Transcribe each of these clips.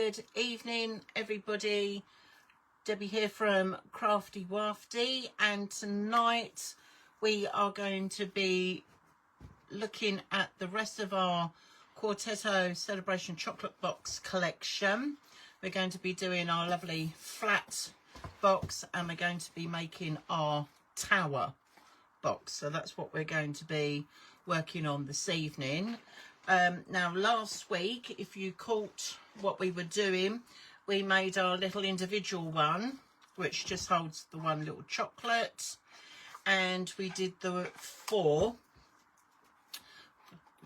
Good evening, everybody. Debbie here from Craftywafty, and tonight we are going to be looking at the rest of our Quartetto Celebration Chocolate Box collection. We're going to be doing our lovely flat box, and we're going to be making our tower box. So that's what we're going to be working on this evening. Now, last week, if you caught what we were doing, we made our little individual one, which just holds the one little chocolate, and we did the four,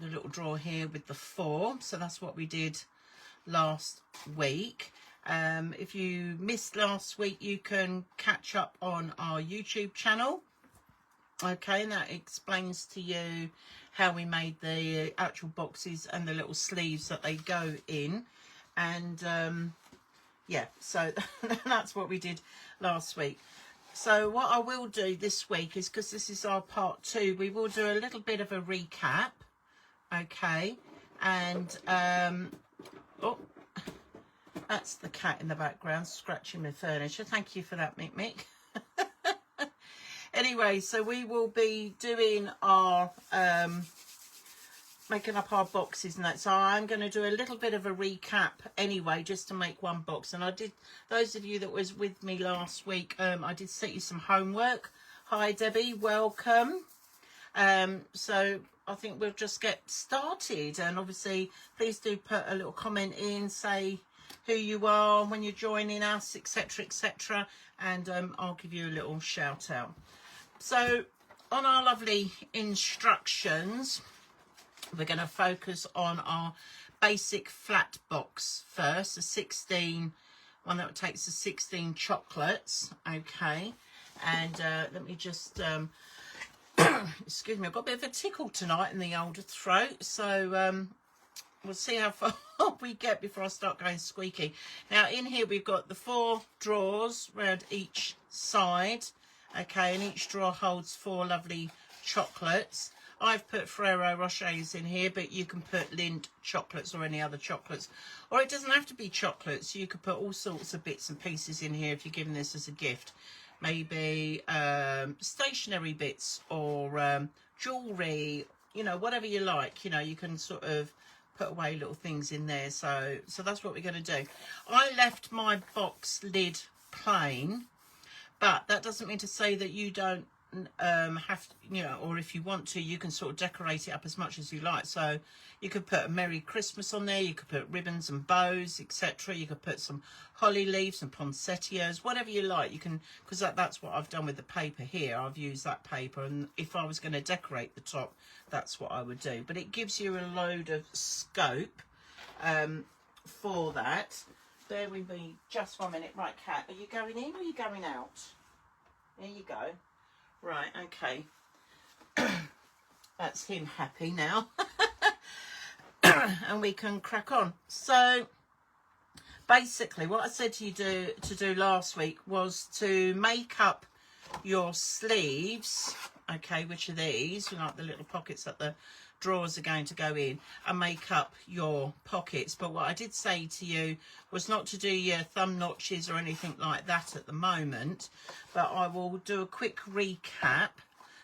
the little drawer here with the four. So that's what we did last week. If you missed last week, you can catch up on our YouTube channel. Okay, and that explains to you how we made the actual boxes and the little sleeves that they go in. And yeah, so that's what we did last week. So what I will do this week is, because this is our part 2, we will do a little bit of a recap. Okay, and oh, that's the cat in the background scratching my furniture. Thank you for that, Mick. Anyway, so we will be doing our making up our boxes and that. So I'm going to do a little bit of a recap anyway, just to make one box. And I did, those of you that was with me last week, I did set you some homework. Hi Debbie, welcome. So I think we'll just get started, and obviously please do put a little comment in, say who you are, when you're joining us, etc, etc, and I'll give you a little shout out. So on our lovely instructions, we're going to focus on our basic flat box first, the 16 one that takes the 16 chocolates. Okay, and let me just excuse me, I've got a bit of a tickle tonight in the older throat, so we'll see how far we get before I start going squeaky. Now in here we've got the 4 drawers around each side. Okay, and each drawer holds 4 lovely chocolates. I've put Ferrero Rochers in here, but you can put Lindt chocolates or any other chocolates. Or it doesn't have to be chocolates. You could put all sorts of bits and pieces in here if you're giving this as a gift. Maybe stationery bits or jewellery, you know, whatever you like. You know, you can sort of put away little things in there. So that's what we're going to do. I left my box lid plain, but that doesn't mean to say that you don't have to, you know, or if you want to, you can sort of decorate it up as much as you like. So you could put a Merry Christmas on there, you could put ribbons and bows, etc. You could put some holly leaves and poinsettias, whatever you like. You can, because that's what I've done with the paper here. I've used that paper, and if I was going to decorate the top, that's what I would do. But it gives you a load of scope for that. Bear with me just 1 minute. Right, Kat, are you going in or are you going out? There you go. Right, okay. That's him happy now. And we can crack on. So basically what I said to you to do last week was to make up your sleeves, okay, which are these, you know, like the little pockets that the drawers are going to go in, and make up your pockets. But what I did say to you was not to do your thumb notches or anything like that at the moment, but I will do a quick recap.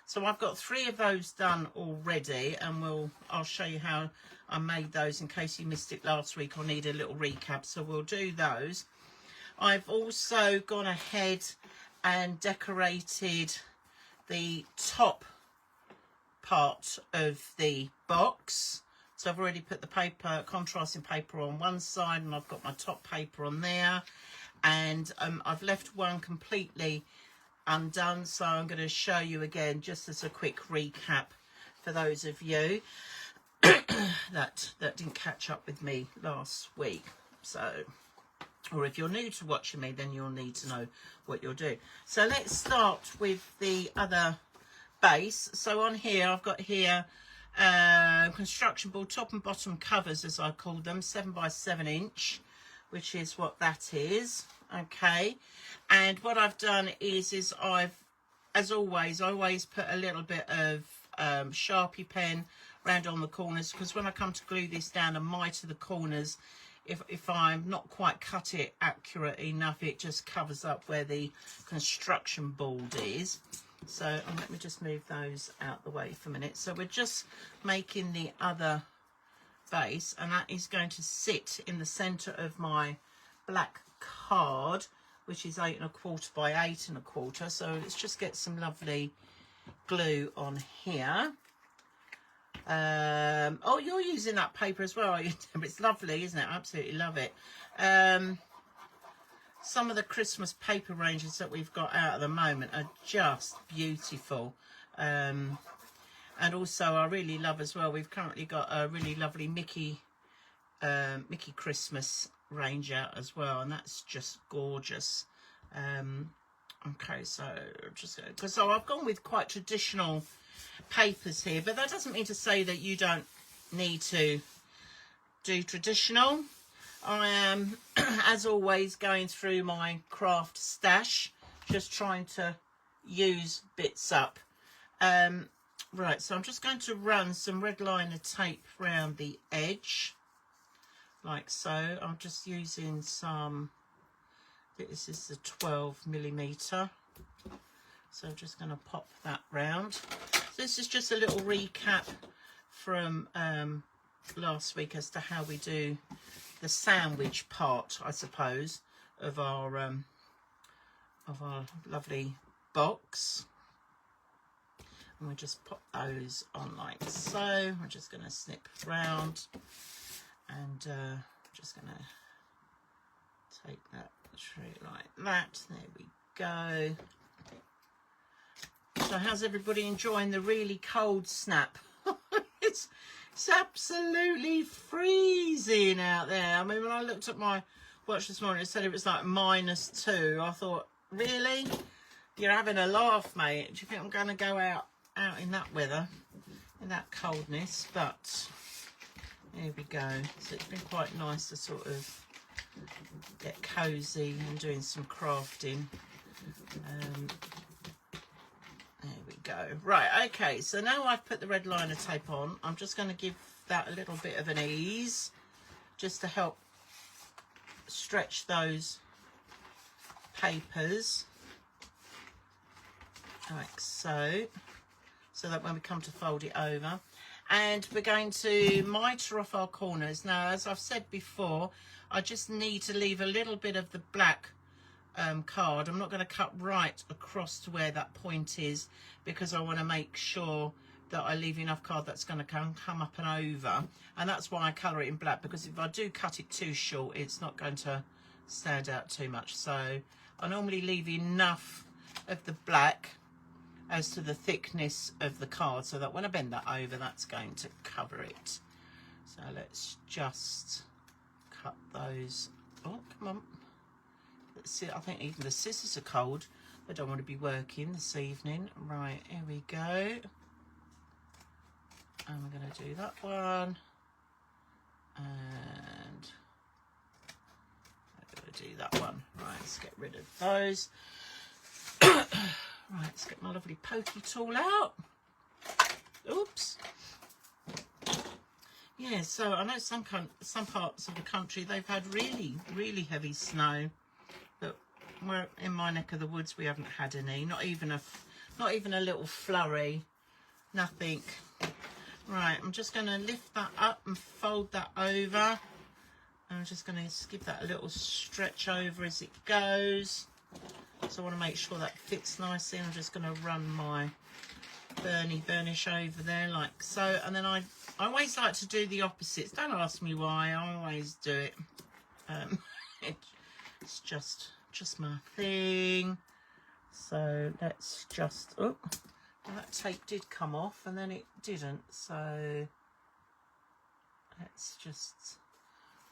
So I've got 3 of those done already, and I'll show you how I made those in case you missed it last week or need a little recap. So we'll do those. I've also gone ahead and decorated the top part of the box. So I've already put the paper, contrasting paper on one side, and I've got my top paper on there, and I've left one completely undone, so I'm going to show you again just as a quick recap for those of you that didn't catch up with me last week. So, or if you're new to watching me, then you'll need to know what you're doing. So let's start with the other base. So on here I've got here construction board top and bottom covers, as I call them, 7 by 7 inch, which is what that is. Okay, and what I've done is I've, as always, I always put a little bit of Sharpie pen round on the corners, because when I come to glue this down, a mite of the corners if I'm not quite cut it accurate enough, it just covers up where the construction board is. So let me just move those out the way for a minute. So we're just making the other base, and that is going to sit in the center of my black card, which is 8 1/4 by 8 1/4. So let's just get some lovely glue on here. Oh, you're using that paper as well, are you? It's lovely, isn't it? I absolutely love it. Some of the Christmas paper ranges that we've got out at the moment are just beautiful. And also I really love as well, we've currently got a really lovely Mickey Christmas range out as well, and that's just gorgeous. Okay, so just because I've gone with quite traditional papers here, but that doesn't mean to say that you don't need to do traditional. I am, as always, going through my craft stash, just trying to use bits up. Right, so I'm just going to run some red liner tape around the edge, like so. I'm just using some, this is the 12mm, so I'm just going to pop that round. So this is just a little recap from last week as to how we do the sandwich part, I suppose, of our lovely box. And we'll just pop those on like so. I'm just going to snip round, and just going to take that through like that. There we go. So how's everybody enjoying the really cold snap? It's absolutely freezing out there. I mean, when I looked at my watch this morning, it said it was like -2. I thought, really? You're having a laugh, mate. Do you think I'm going to go out in that weather, in that coldness? But here we go. So it's been quite nice to sort of get cosy and doing some crafting. There we go. Right, okay, so now I've put the red liner tape on, I'm just going to give that a little bit of an ease, just to help stretch those papers, like so, so that when we come to fold it over. And we're going to mitre off our corners. Now, as I've said before, I just need to leave a little bit of the black card. I'm not going to cut right across to where that point is, because I want to make sure that I leave enough card that's going to come up and over, and that's why I colour it in black, because if I do cut it too short, it's not going to stand out too much. So I normally leave enough of the black as to the thickness of the card, so that when I bend that over, that's going to cover it. So let's just cut those. Oh, come on. I think even the scissors are cold. I don't want to be working this evening. Right, here we go. And we're going to do that one. And I'm going to do that one. Right, let's get rid of those. Right, let's get my lovely pokey tool out. Oops. Yeah, so I know some parts of the country, they've had really, really heavy snow. But we're in my neck of the woods, we haven't had any. Not even a little flurry. Nothing. Right, I'm just going to lift that up and fold that over. I'm just going to give that a little stretch over as it goes. So I want to make sure that fits nicely. I'm just going to run my burnish over there like so. And then I always like to do the opposites. Don't ask me why, I always do it. It's just my thing. So let's just, oh, that tape did come off and then it didn't. So let's just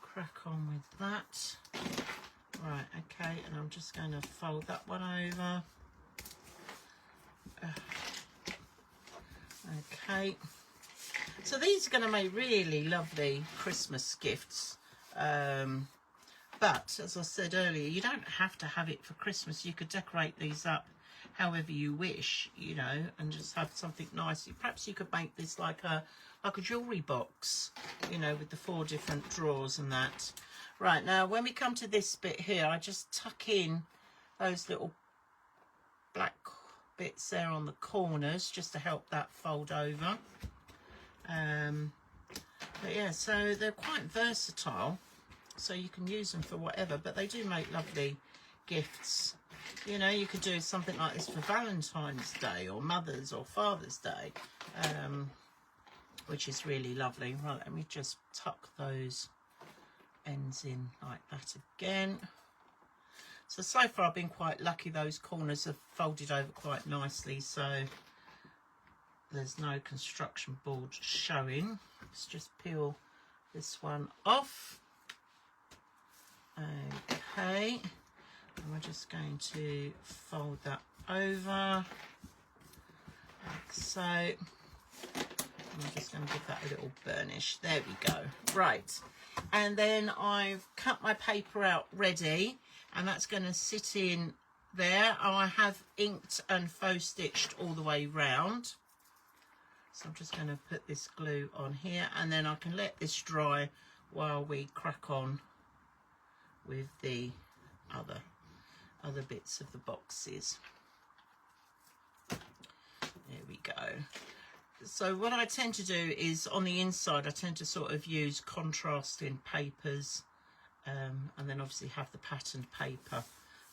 crack on with that. Right, okay, and I'm just going to fold that one over. Okay, so these are going to make really lovely Christmas gifts. But as I said earlier, you don't have to have it for Christmas. You could decorate these up however you wish, you know, and just have something nice. Perhaps you could make this like a jewellery box, you know, with the 4 different drawers and that. Right, now when we come to this bit here, I just tuck in those little black bits there on the corners just to help that fold over. But yeah, so they're quite versatile, so you can use them for whatever, but they do make lovely gifts. You know, you could do something like this for Valentine's Day or Mother's or Father's Day, which is really lovely. Right, let me just tuck those ends in like that again. So far I've been quite lucky. Those corners have folded over quite nicely, so there's no construction board showing. Let's just peel this one off. Okay, and we're just going to fold that over like so. I'm just going to give that a little burnish. There we go. Right, and then I've cut my paper out ready, and that's going to sit in there. I have inked and faux stitched all the way round. So I'm just going to put this glue on here, and then I can let this dry while we crack on with the other bits of the boxes. There we go. So what I tend to do is on the inside I tend to sort of use contrasting papers, and then obviously have the patterned paper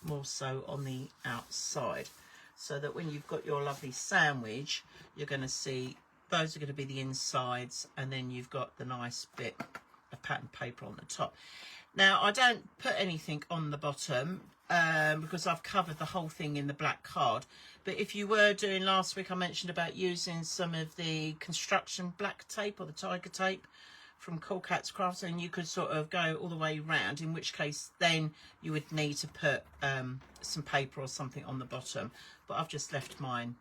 more so on the outside, so that when you've got your lovely sandwich, you're going to see those are going to be the insides, and then you've got the nice bit of patterned paper on the top. Now I don't put anything on the bottom because I've covered the whole thing in the black card, but if you were doing, last week I mentioned about using some of the construction black tape or the tiger tape from Cool Cats Crafts, and you could sort of go all the way round, in which case then you would need to put some paper or something on the bottom, but I've just left mine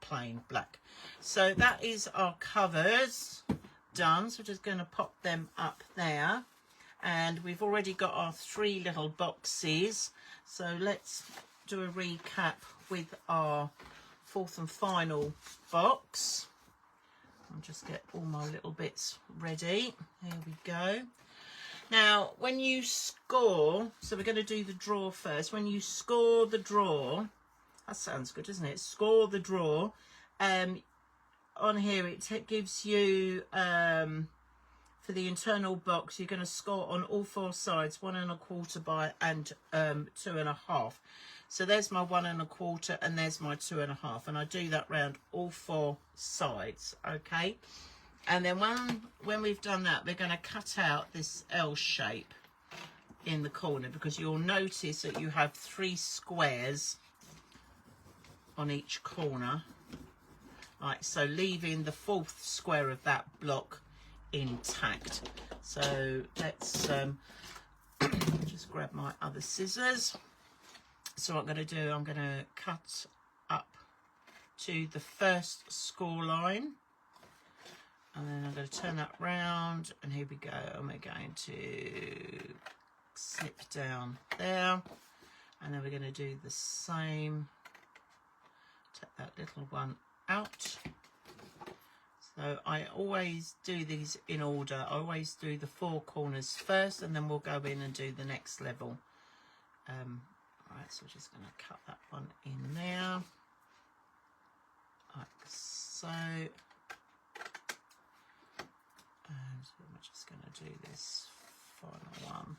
plain black. So that is our covers done, so we're just going to pop them up there, and we've already got our 3 little boxes. So let's do a recap with our 4th and final box. I'll just get all my little bits ready. There we go. Now when you score, so we're going to do the drawer first. When you score the drawer, that sounds good, doesn't it? Score the drawer. On here it gives you for the internal box, you're going to score on all 4 sides 1 1/4 by and 2 1/2. So there's my 1 1/4 and there's my 2 1/2, and I do that round all 4 sides. Okay, and then when we've done that, we're going to cut out this L shape in the corner, because you'll notice that you have 3 squares on each corner, like so, leaving the 4th square of that block intact. So let's just grab my other scissors. So what I'm going to do, I'm going to cut up to the 1st score line, and then I'm going to turn that round, and here we go, and we're going to snip down there, and then we're going to do the same. Take that little one out. So I always do these in order. I always do the 4 corners first, and then we'll go in and do the next level. Right, so we're just going to cut that one in there, like so. And I'm just going to do this final one.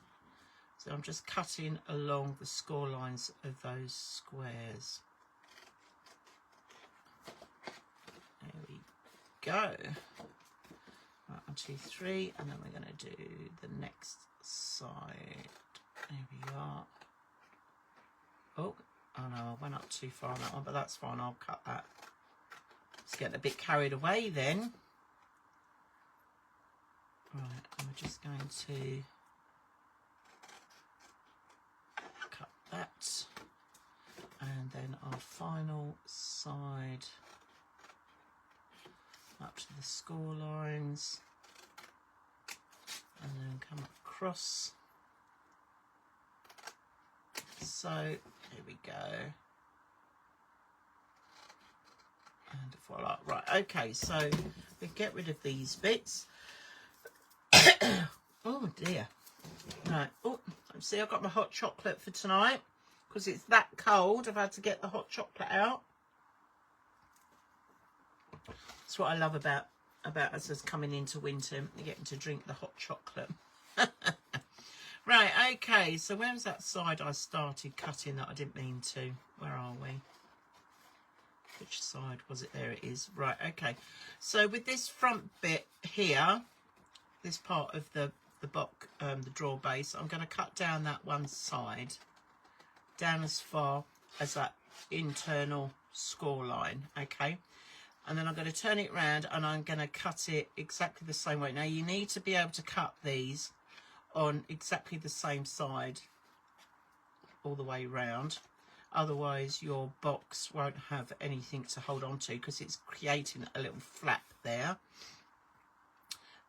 So I'm just cutting along the score lines of those squares. There we go. Right, 1 2 3, and then we're going to do the next side. There we are. Oh no, I went up too far on that one, but that's fine, I'll cut that. It's getting a bit carried away then. Right, and we're just going to cut that, and then our final side up to the score lines, and then come across. So here we go, and voila. Right, okay, so we get rid of these bits. Oh dear, Right. Oh, see, I've got my hot chocolate for tonight because it's that cold. I've had to get the hot chocolate out. That's what I love about us coming into winter. You're getting to drink the hot chocolate. Right, okay, so where was that side I started cutting that I didn't mean to? Where are we? Which side was it? There it is. Right, okay. So with this front bit here, this part of the drawer base, I'm going to cut down that one side, down as far as that internal score line, okay? And then I'm going to turn it around and I'm going to cut it exactly the same way. Now, you need to be able to cut these on exactly the same side all the way round, otherwise your box won't have anything to hold on to because it's creating a little flap there.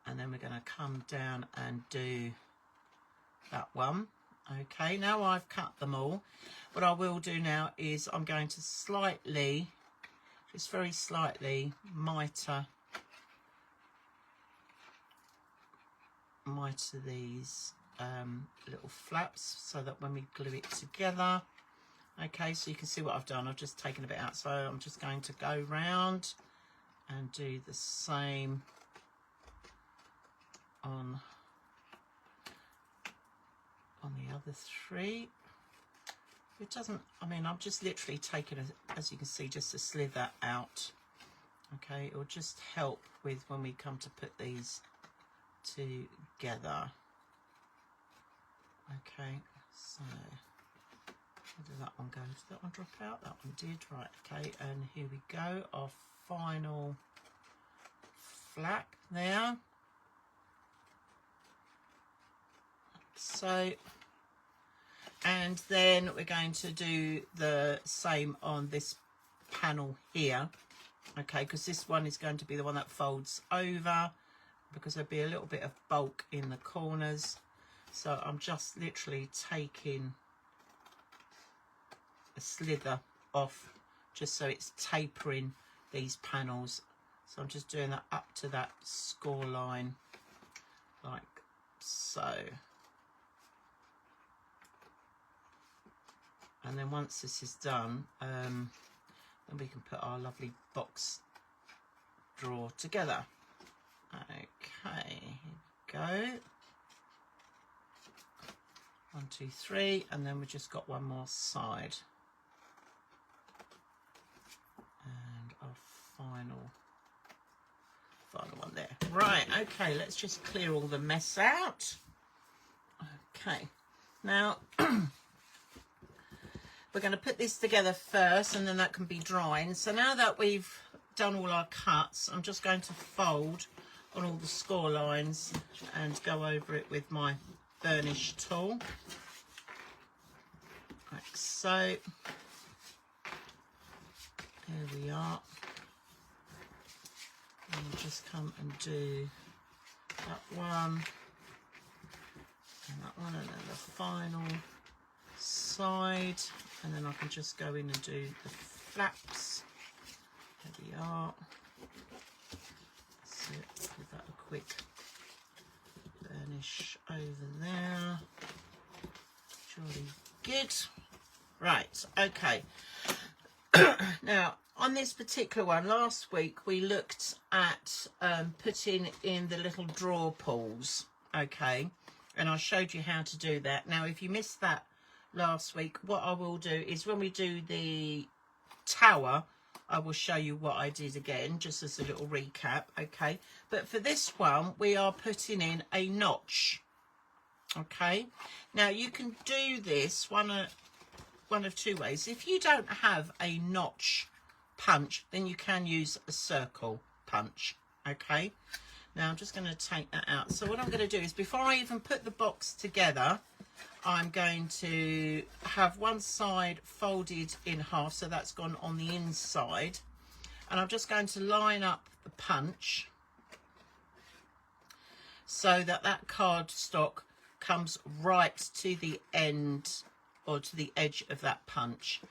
And then we're going to come down and do that one. Okay, now I've cut them all, what I will do now is I'm going to slightly, just very slightly miter these little flaps so that when we glue it together, okay, so you can see what I've done. I've just taken a bit out, so I'm just going to go round and do the same on the other three. It doesn't, I mean, I'm just literally taking as you can see, just a slither out. Okay, it will just help with when we come to put these together. Okay, so where did that one go? Did that one drop out? That one did. Right, okay, and here we go, our final flap there. So, and then we're going to do the same on this panel here, okay, because this one is going to be the one that folds over because there'll be a little bit of bulk in the corners. So I'm just literally taking a slither off just so it's tapering these panels. So I'm just doing that up to that score line like so. And then once this is done, then we can put our lovely box drawer together. Okay, here we go. 1, 2, 3, and then we've just got one more side. And our final one there. Right, okay, let's just clear all the mess out. Okay, now we're going to put this together first and then that can be drying. So now that we've done all our cuts, I'm just going to fold on all the score lines and go over it with my burnish tool. Like so. Here we are. And we'll just come and do that one and then the final side, and then I can just go in and do the flaps. There we are. That's it. Give that a quick burnish over there. Jolly good. Right, okay. Now on this particular one, last week we looked at putting in the little drawer pulls, okay, and I showed you how to do that. Now if you missed that last week, what I will do is when we do the tower, I will show you what I did again, just as a little recap, okay. But for this one, we are putting in a notch, okay. Now you can do this one of two ways. If you don't have a notch punch, then you can use a circle punch, okay. Now I'm just going to take that out. So what I'm going to do is, before I even put the box together, I'm going to have one side folded in half, so that's gone on the inside, and I'm just going to line up the punch so that that cardstock comes right to the end or to the edge of that punch.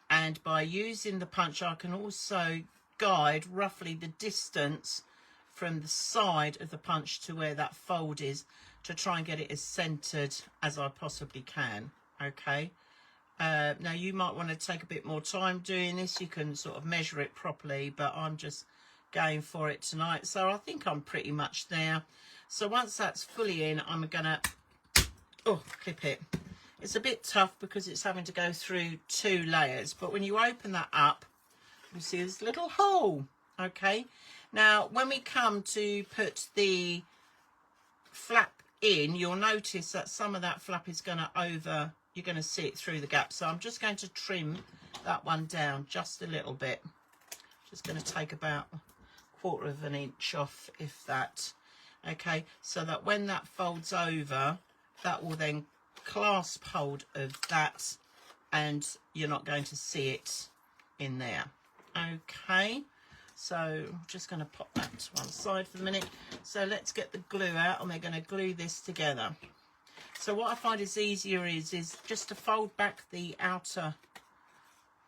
And by using the punch, I can also guide roughly the distance from the side of the punch to where that fold is, to try and get it as centered as I possibly can. Okay. Now you might want to take a bit more time doing this. You can sort of measure it properly, but I'm just going for it tonight. So I think I'm pretty much there. So once that's fully in, I'm gonna clip it. It's a bit tough because it's having to go through 2 layers, but when you open that up, you see this little hole. Okay, now when we come to put the flap in, you'll notice that some of that flap is going to you're going to see it through the gap. So I'm just going to trim that one down just a little bit. Just going to take about 1/4 of an inch off, if that. Okay, so that when that folds over, that will then clasp hold of that and you're not going to see it in there. Okay, so I'm just going to pop that to one side for the minute. So let's get the glue out and we're going to glue this together. So what I find is easier is just to fold back the outer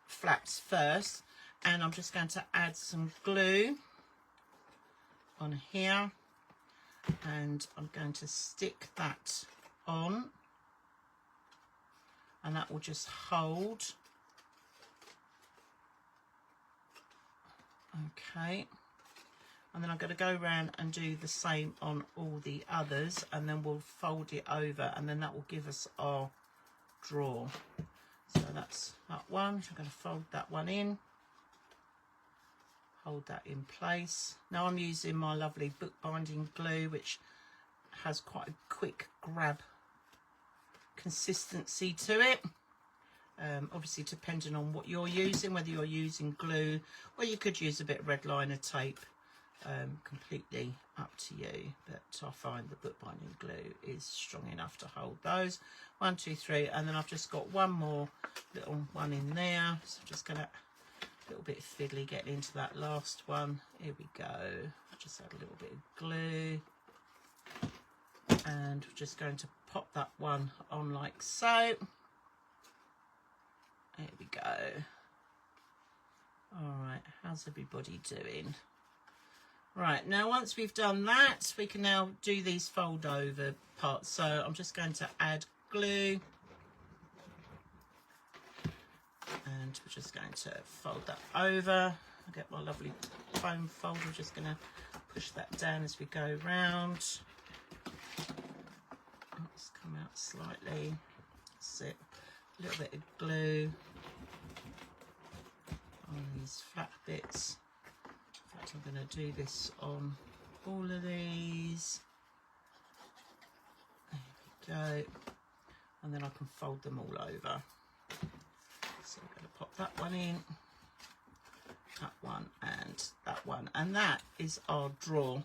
flaps first, and I'm just going to add some glue on here, and I'm going to stick that on, and that will just hold. Okay, and then I'm going to go around and do the same on all the others, and then we'll fold it over, and then that will give us our drawer. So that's that one. I'm going to fold that one in, hold that in place. Now I'm using my lovely bookbinding glue, which has quite a quick grab consistency to it. Obviously depending on what you're using, whether you're using glue or you could use a bit of red liner tape, completely up to you, but I find the bookbinding glue is strong enough to hold those. 1, 2, 3, and then I've just got one more little one in there, so I'm just gonna a little bit fiddly getting into that last one. Here we go. I'll just add a little bit of glue, and we're just going to pop that one on like so. There we go. All right, how's everybody doing? Right, now once we've done that, we can now do these fold over parts. So I'm just going to add glue, and we're just going to fold that over. I'll get my lovely foam folder, just going to push that down as we go round. Let's come out slightly. That's it. A little bit of glue on these flat bits. In fact, I'm going to do this on all of these. There we go. And then I can fold them all over. So I'm going to pop that one in, that one and that one. And that is our drawer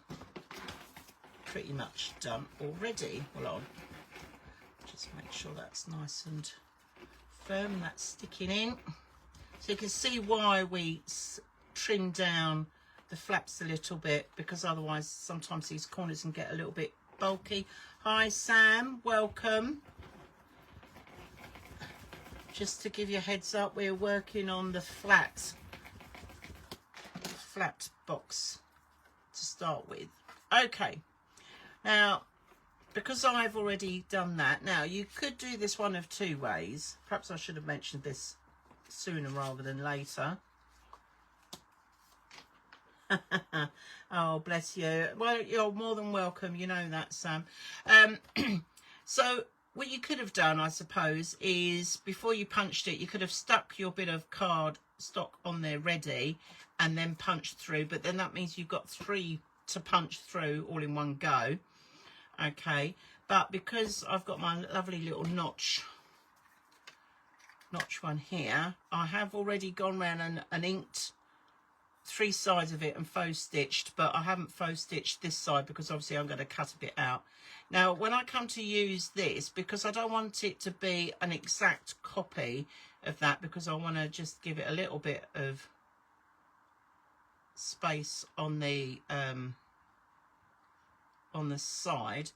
pretty much done already. Hold on. Just make sure that's nice and firm and that's sticking in. So you can see why we trim down the flaps a little bit, because otherwise sometimes these corners can get a little bit bulky. Hi Sam, welcome. Just to give you a heads up, we're working on the flat box to start with. Okay, now because I've already done that, now you could do this one of 2 ways. Perhaps I should have mentioned this sooner rather than later. Oh, bless you. Well, you're more than welcome, you know that, Sam. So what you could have done, I suppose, is before you punched it, you could have stuck your bit of card stock on there ready and then punched through, but then that means you've got 3 to punch through all in one go. Okay, but because I've got my lovely little notch one here, I have already gone around and inked 3 sides of it and faux stitched, but I haven't faux stitched this side because obviously I'm going to cut a bit out. Now when I come to use this, because I don't want it to be an exact copy of that, because I want to just give it a little bit of space on the side,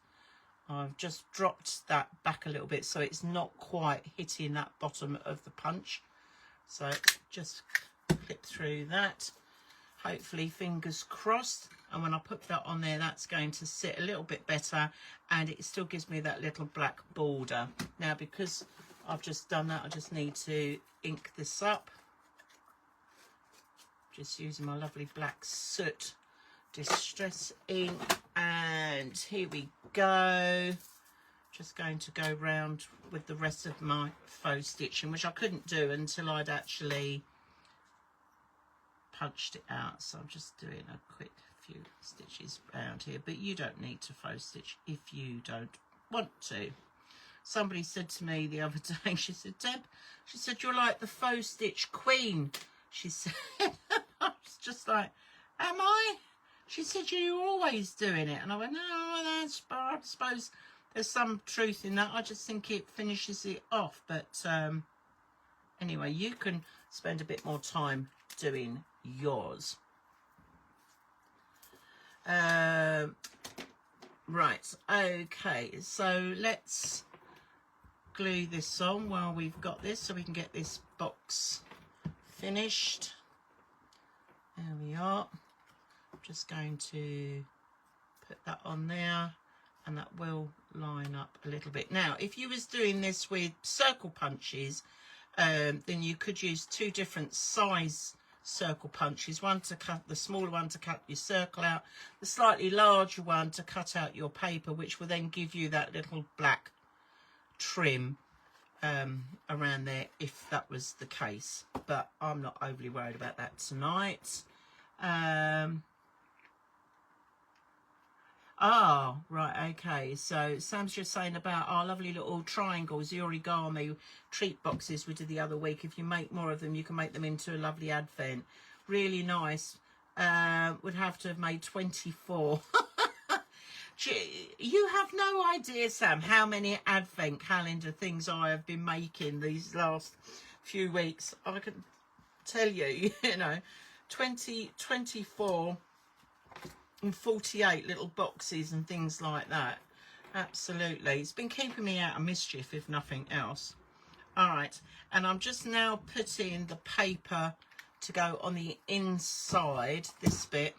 I've just dropped that back a little bit so it's not quite hitting that bottom of the punch. So just clip through that. hopefully, fingers crossed. And when I put that on there, that's going to sit a little bit better, and it still gives me that little black border. Now, because I've just done that, I just need to ink this up. Just using my lovely black soot distress ink, and here we go. Just going to go round with the rest of my faux stitching, which I couldn't do until I'd actually punched it out. So I'm just doing a quick few stitches around here, but you don't need to faux stitch if you don't want to. Somebody said to me the other day, she said, Deb, she said, you're like the faux stitch queen. She said, I was just like, am I? She said, you're always doing it. And I went, no, that's, I suppose there's some truth in that. I just think it finishes it off. But anyway, you can spend a bit more time doing yours. Right, okay, so let's glue this on while we've got this, so we can get this box finished. There we are. I'm just going to put that on there, and that will line up a little bit. Now, if you was doing this with circle punches, then you could use two different size circle punches, one to cut, the smaller one to cut your circle out, the slightly larger one to cut out your paper, which will then give you that little black trim around there if that was the case. But I'm not overly worried about that tonight. Oh, right, okay. So Sam's just saying about our lovely little triangles, the origami treat boxes we did the other week. If you make more of them, you can make them into a lovely advent. Really nice. Would have to have made 24. You have no idea, Sam, how many advent calendar things I have been making these last few weeks. I can tell you, you know, 24 and 48 little boxes and things like that. Absolutely. It's been keeping me out of mischief, if nothing else. All right. And I'm just now putting the paper to go on the inside, this bit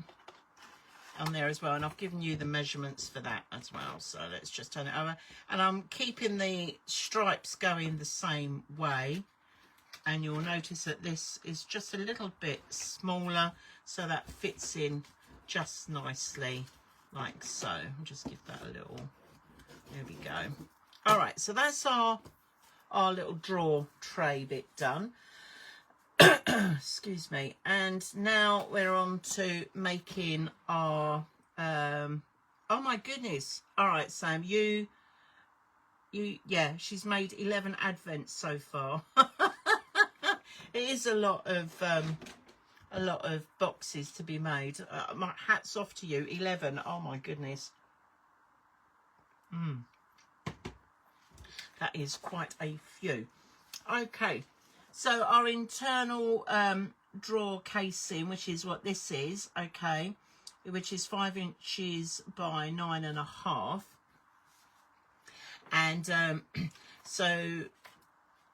on there as well. And I've given you the measurements for that as well. So let's just turn it over. And I'm keeping the stripes going the same way. And you'll notice that this is just a little bit smaller, so that fits in just nicely like so. I'll just give that a little, there we go. All right, so that's our little drawer tray bit done. Excuse me. And now we're on to making our oh my goodness. All right, Sam, you yeah, she's made 11 advents so far. It is a lot of boxes to be made. My hats off to you. 11. Oh my goodness. That is quite a few. Okay, so our internal drawer casing, which is what this is, okay, which is 5 inches by 9.5. And so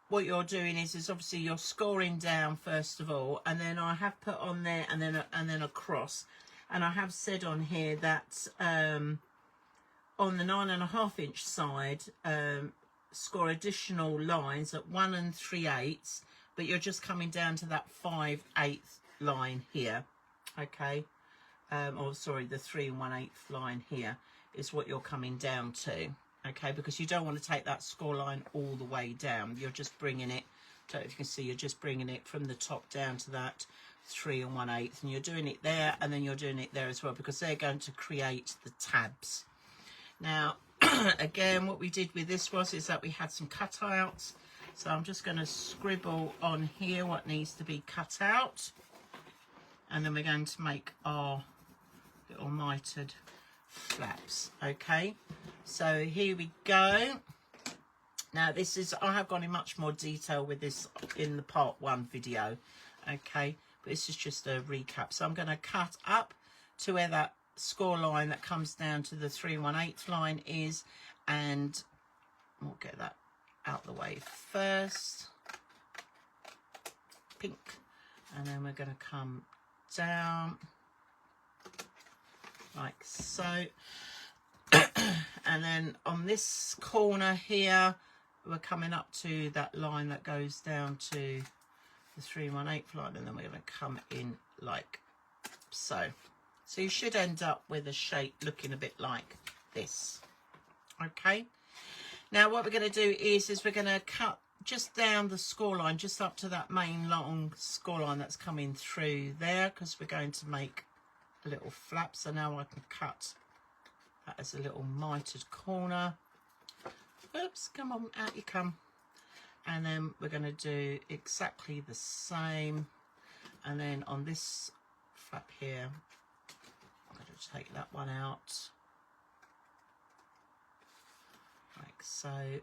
what you're doing is obviously you're scoring down first of all, and then I have put on there and then across, and I have said on here that on the 9.5 inch side, score additional lines at 1 3/8, but you're just coming down to that 5/8 line here, okay, or sorry, the 3 1/8 line here is what you're coming down to. Okay, because you don't want to take that score line all the way down. You're just bringing it, so if you can see, you're just bringing it from the top down to that 3 1/8, and you're doing it there, and then you're doing it there as well, because they're going to create the tabs. Now, again, what we did with this is that we had some cutouts, so I'm just going to scribble on here what needs to be cut out, and then we're going to make our little mitered flaps. Okay, so here we go. Now this is, I have gone in much more detail with this in the part 1 video, okay, but this is just a recap. So I'm going to cut up to where that score line that comes down to the 3 1/8 line is, and we'll get that out the way first, pink, and then we're going to come down like so. And then on this corner here, we're coming up to that line that goes down to the 3/1/8 line, and then we're going to come in like so. So you should end up with a shape looking a bit like this. Okay. Now what we're going to do is we're going to cut just down the score line, just up to that main long score line that's coming through there, because we're going to make a little flap. So now I can cut that as a little mitered corner. Oops, come on, out you come. And then we're going to do exactly the same. And then on this flap here, I'm going to take that one out like so.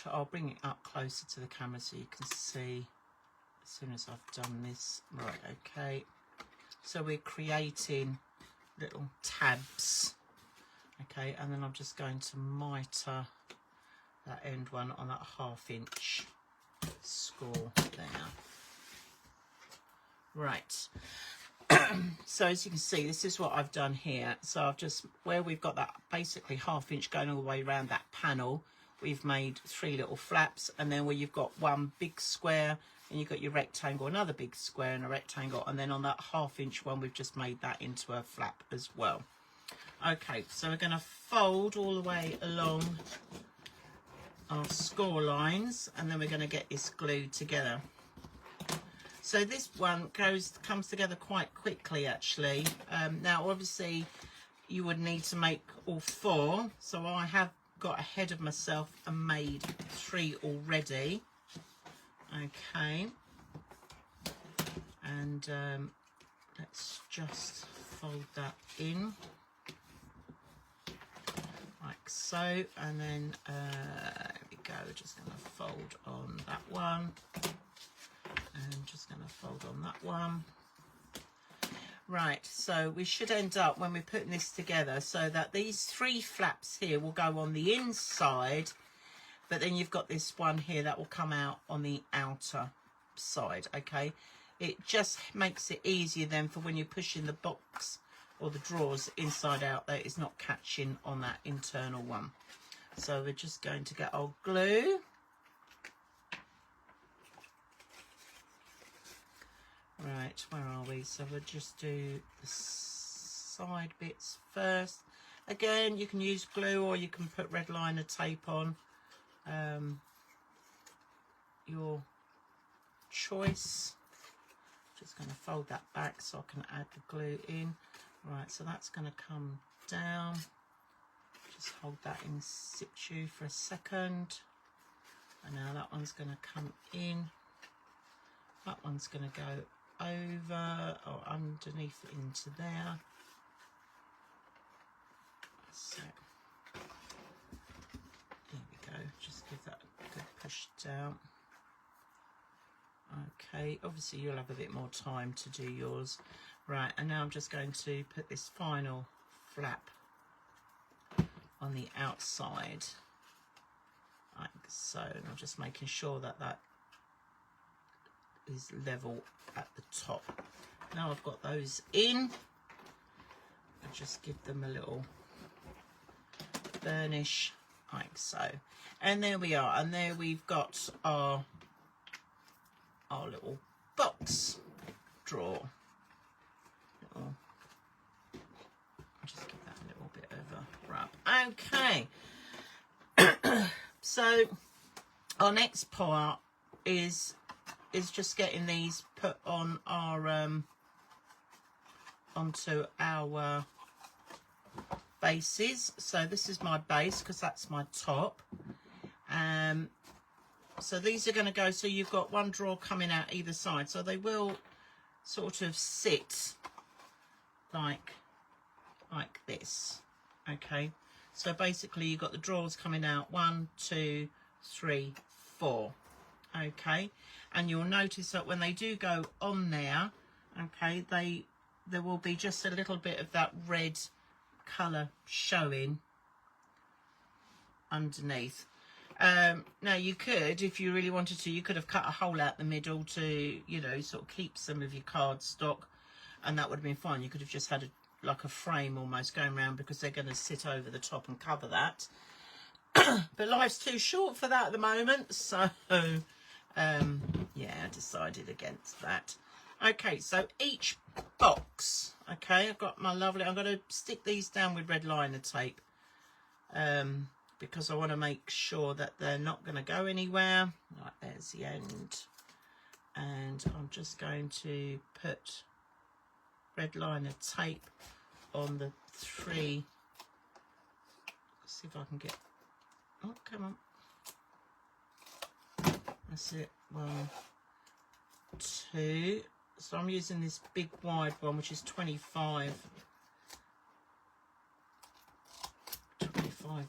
I'll bring it up closer to the camera so you can see as soon as I've done this. Right, okay. So we're creating little tabs. Okay, and then I'm just going to mitre that end one on that 1/2 inch score there. Right. So as you can see, this is what I've done here. So I've just, where we've got that basically 1/2 inch going all the way around that panel, we've made 3 little flaps, and then where you've got one big square and you've got your rectangle, another big square and a rectangle, and then on that 1/2 inch one we've just made that into a flap as well. Okay, so we're going to fold all the way along our score lines, and then we're going to get this glued together. So this one comes together quite quickly actually. Now obviously you would need to make all 4, so I have got ahead of myself and made 3 already. Okay, and let's just fold that in like so, and then there we go. We're just going to fold on that one, and just going to fold on that one. Right, so we should end up, when we're putting this together, so that these 3 flaps here will go on the inside, but then you've got this one here that will come out on the outer side. Okay, it just makes it easier then for when you're pushing the box or the drawers inside out, that it's not catching on that internal one. So we're just going to get our glue. Right, where are we? So we'll just do the side bits first. Again, you can use glue or you can put red liner tape on. Your choice. Just going to fold that back so I can add the glue in. Right, so that's going to come down. Just hold that in situ for a second. And now that one's going to come in. That one's going to go over or underneath into there. So there we go. Just give that a good push down. Okay, obviously you'll have a bit more time to do yours. Right, and now I'm just going to put this final flap on the outside like so, and I'm just making sure that that is level at the top. Now I've got those in, I'll just give them a little burnish like so, and there we are, and there we've got our little box drawer. I'll just give that a little bit of a rub. Okay. So our next part is just getting these put on our onto our bases. So this is my base because that's my top. So these are going to go, so you've got one drawer coming out either side, so they will sort of sit like this. Okay, so basically you've got the drawers coming out 1, 2, 3, 4. Okay, and you'll notice that when they do go on there, okay, there will be just a little bit of that red colour showing underneath. Now you could, if you really wanted to, you could have cut a hole out the middle to, you know, sort of keep some of your cardstock, and that would have been fine. You could have just had like a frame almost going around, because they're going to sit over the top and cover that. But life's too short for that at the moment, so yeah, I decided against that. Okay, so each box, okay, I've got my lovely, I'm going to stick these down with red liner tape, because I want to make sure that they're not going to go anywhere. Right, there's the end, and I'm just going to put red liner tape on the 3. Let's see if I can get, oh, come on, that's it, 1, 2. So I'm using this big wide one, which is 25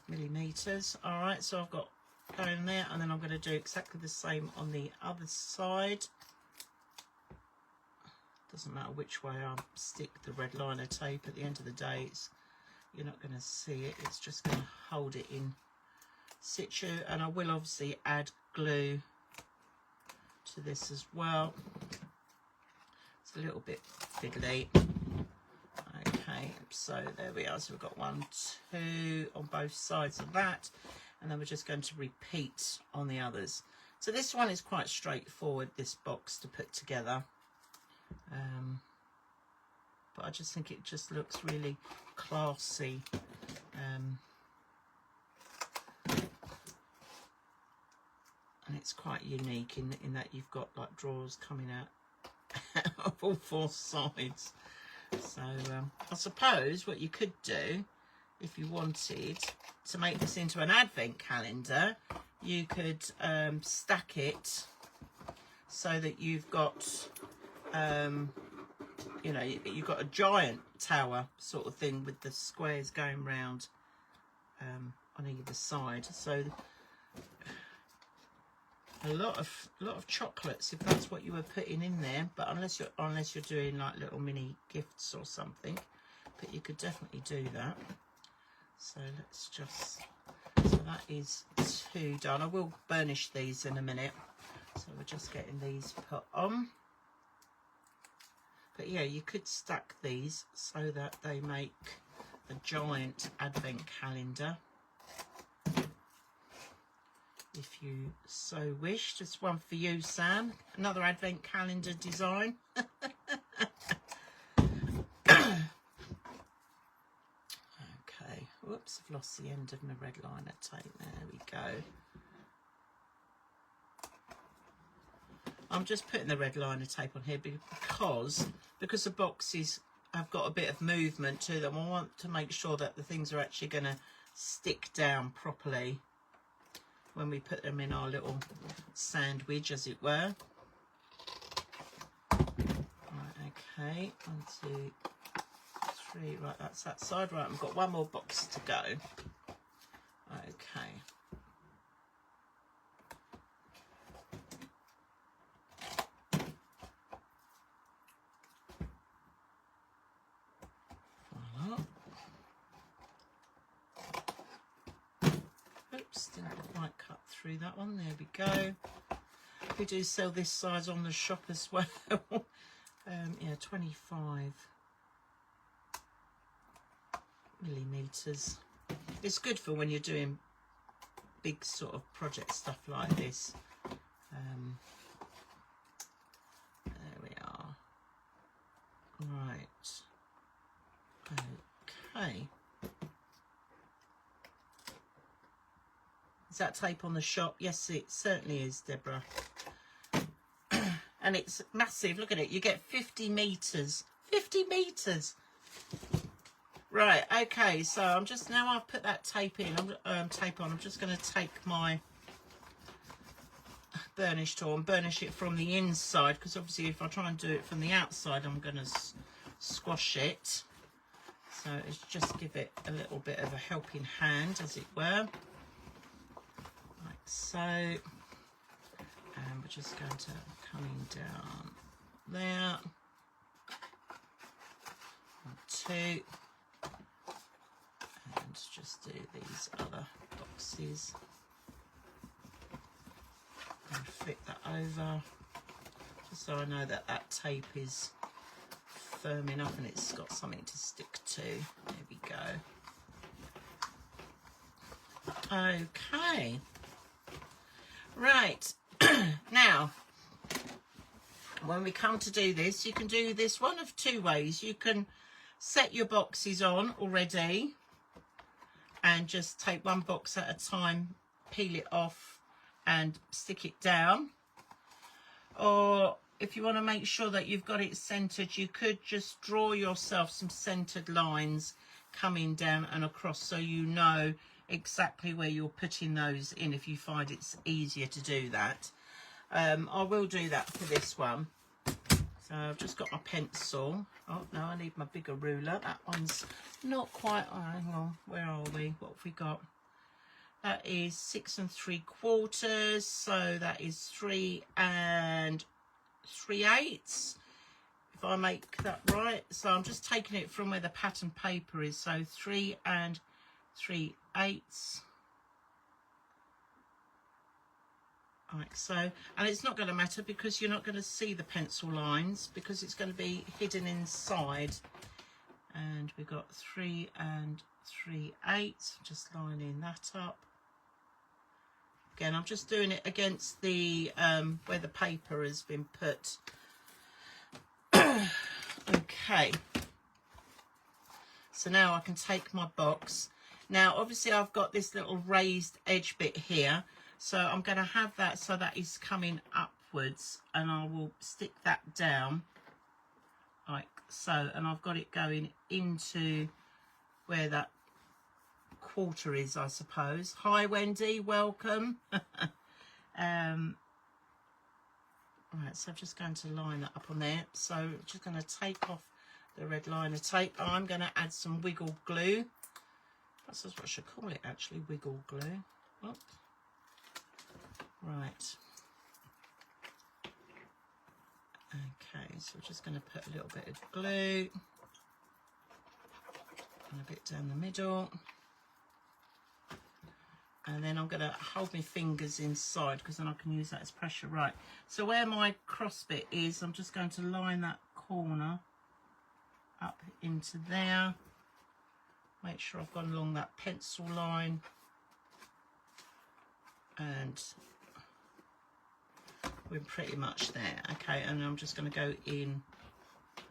millimeters. All right, so I've got going there, and then I'm going to do exactly the same on the other side. Doesn't matter which way I stick the red liner tape. At the end of the day, you're not going to see it. It's just going to hold it in situ, and I will obviously add glue to this as well. It's a little bit fiddly. Okay, so there we are. So we've got 1, 2 on both sides of that, and then we're just going to repeat on the others. So this one is quite straightforward, this box to put together, but I just think it just looks really classy. And it's quite unique in that you've got like drawers coming out of all 4 sides. So I suppose what you could do, if you wanted to make this into an advent calendar, you could stack it so that you've got you know, you've got a giant tower sort of thing with the squares going round on either side. So a lot of chocolates, if that's what you were putting in there, but unless you're doing like little mini gifts or something, but you could definitely do that. So let's just, so that is 2 done. I will burnish these in a minute, so we're just getting these put on. But yeah, you could stack these so that they make a giant advent calendar, if you so wish. Just one for you, Sam. Another advent calendar design. Okay. Whoops, I've lost the end of my red liner tape. There we go. I'm just putting the red liner tape on here because the boxes have got a bit of movement to them. I want to make sure that the things are actually going to stick down properly when we put them in our little sandwich, as it were. Right, okay, 1, 2, 3. Right, that's that side. Right, I've got one more box to go. Okay. Oops, didn't quite cut through that one. There we go. We do sell this size on the shop as well. Yeah, 25 millimeters. It's good for when you're doing big sort of project stuff like this. There we are. Right. Okay. Is that tape on the shop? Yes, it certainly is, Deborah. And it's massive. Look at it. You get 50 meters. 50 meters. Right. Okay. So I'm just, now I've put that tape in. Tape on. I'm just going to take my burnish tool and burnish it from the inside, because obviously if I try and do it from the outside, I'm going to squash it. So it's just give it a little bit of a helping hand, as it were. Like so. And we're just going to coming down there. 1, 2. And just do these other boxes. and flip that over, just so I know that that tape is firm enough and it's got something to stick to. There we go. Okay. Right. Now, when we come to do this, you can do this one of two ways. You can set your boxes on already and just take one box at a time, peel it off and stick it down. Or if you want to make sure that you've got it centered, you could just draw yourself some centered lines coming down and across, so you know exactly where you're putting those in if you find it's easier to do that. I will do that for this one. So I've just got my pencil. Oh no, I need my bigger ruler. That one's not quite. Oh, hang on, where are we? What have we got? That is 6 3/4, so that is 3 3/8, if I make that right. So I'm just taking it from where the pattern paper is, so 3 3/8. Like so, and it's not going to matter because you're not going to see the pencil lines because it's going to be hidden inside. And we've got 3 3/8, just lining that up. Again, I'm just doing it against the where the paper has been put. Okay, so now I can take my box. Now obviously I've got this little raised edge bit here, so I'm going to have that so that is coming upwards, and I will stick that down like so, and I've got it going into where that quarter is, I suppose. Hi Wendy, welcome. Right, so I'm just going to line that up on there. So I'm just going to take off the red liner tape. I'm going to add some wiggle glue. That's what I should call it, actually, wiggle glue. Oh. Right. Okay, so we're just going to put a little bit of glue and a bit down the middle. And then I'm going to hold my fingers inside because then I can use that as pressure. Right, so where my cross bit is, I'm just going to line that corner up into there. Make sure I've gone along that pencil line. And we're pretty much there. Okay, and I'm just going to go in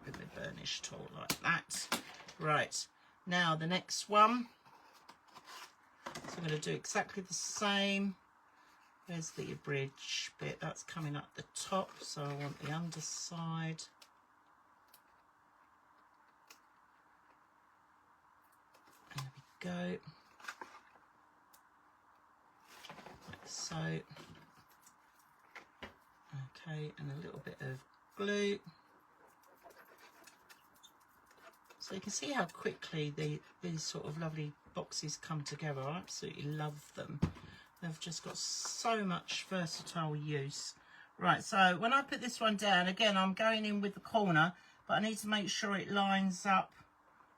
with a burnish tool like that. Right, now the next one. So I'm going to do exactly the same. There's the bridge bit, that's coming up the top, so I want the underside. There we go. Like so. Okay, and a little bit of glue. So you can see how quickly these sort of lovely boxes come together. I absolutely love them. They've just got so much versatile use. Right, so when I put this one down, again, I'm going in with the corner, but I need to make sure it lines up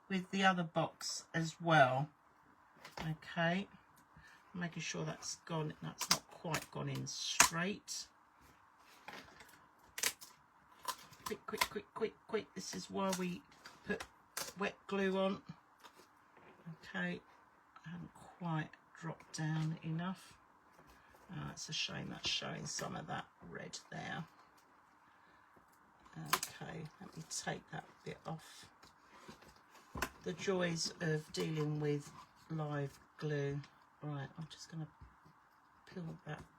with the other box as well. Okay, making sure that's not quite gone in straight. Quick, quick, quick, quick, quick. This is why we put wet glue on. Okay, I haven't quite dropped down enough. It's a shame that's showing some of that red there. Okay, let me take that bit off. The joys of dealing with live glue. Right, I'm just going to peel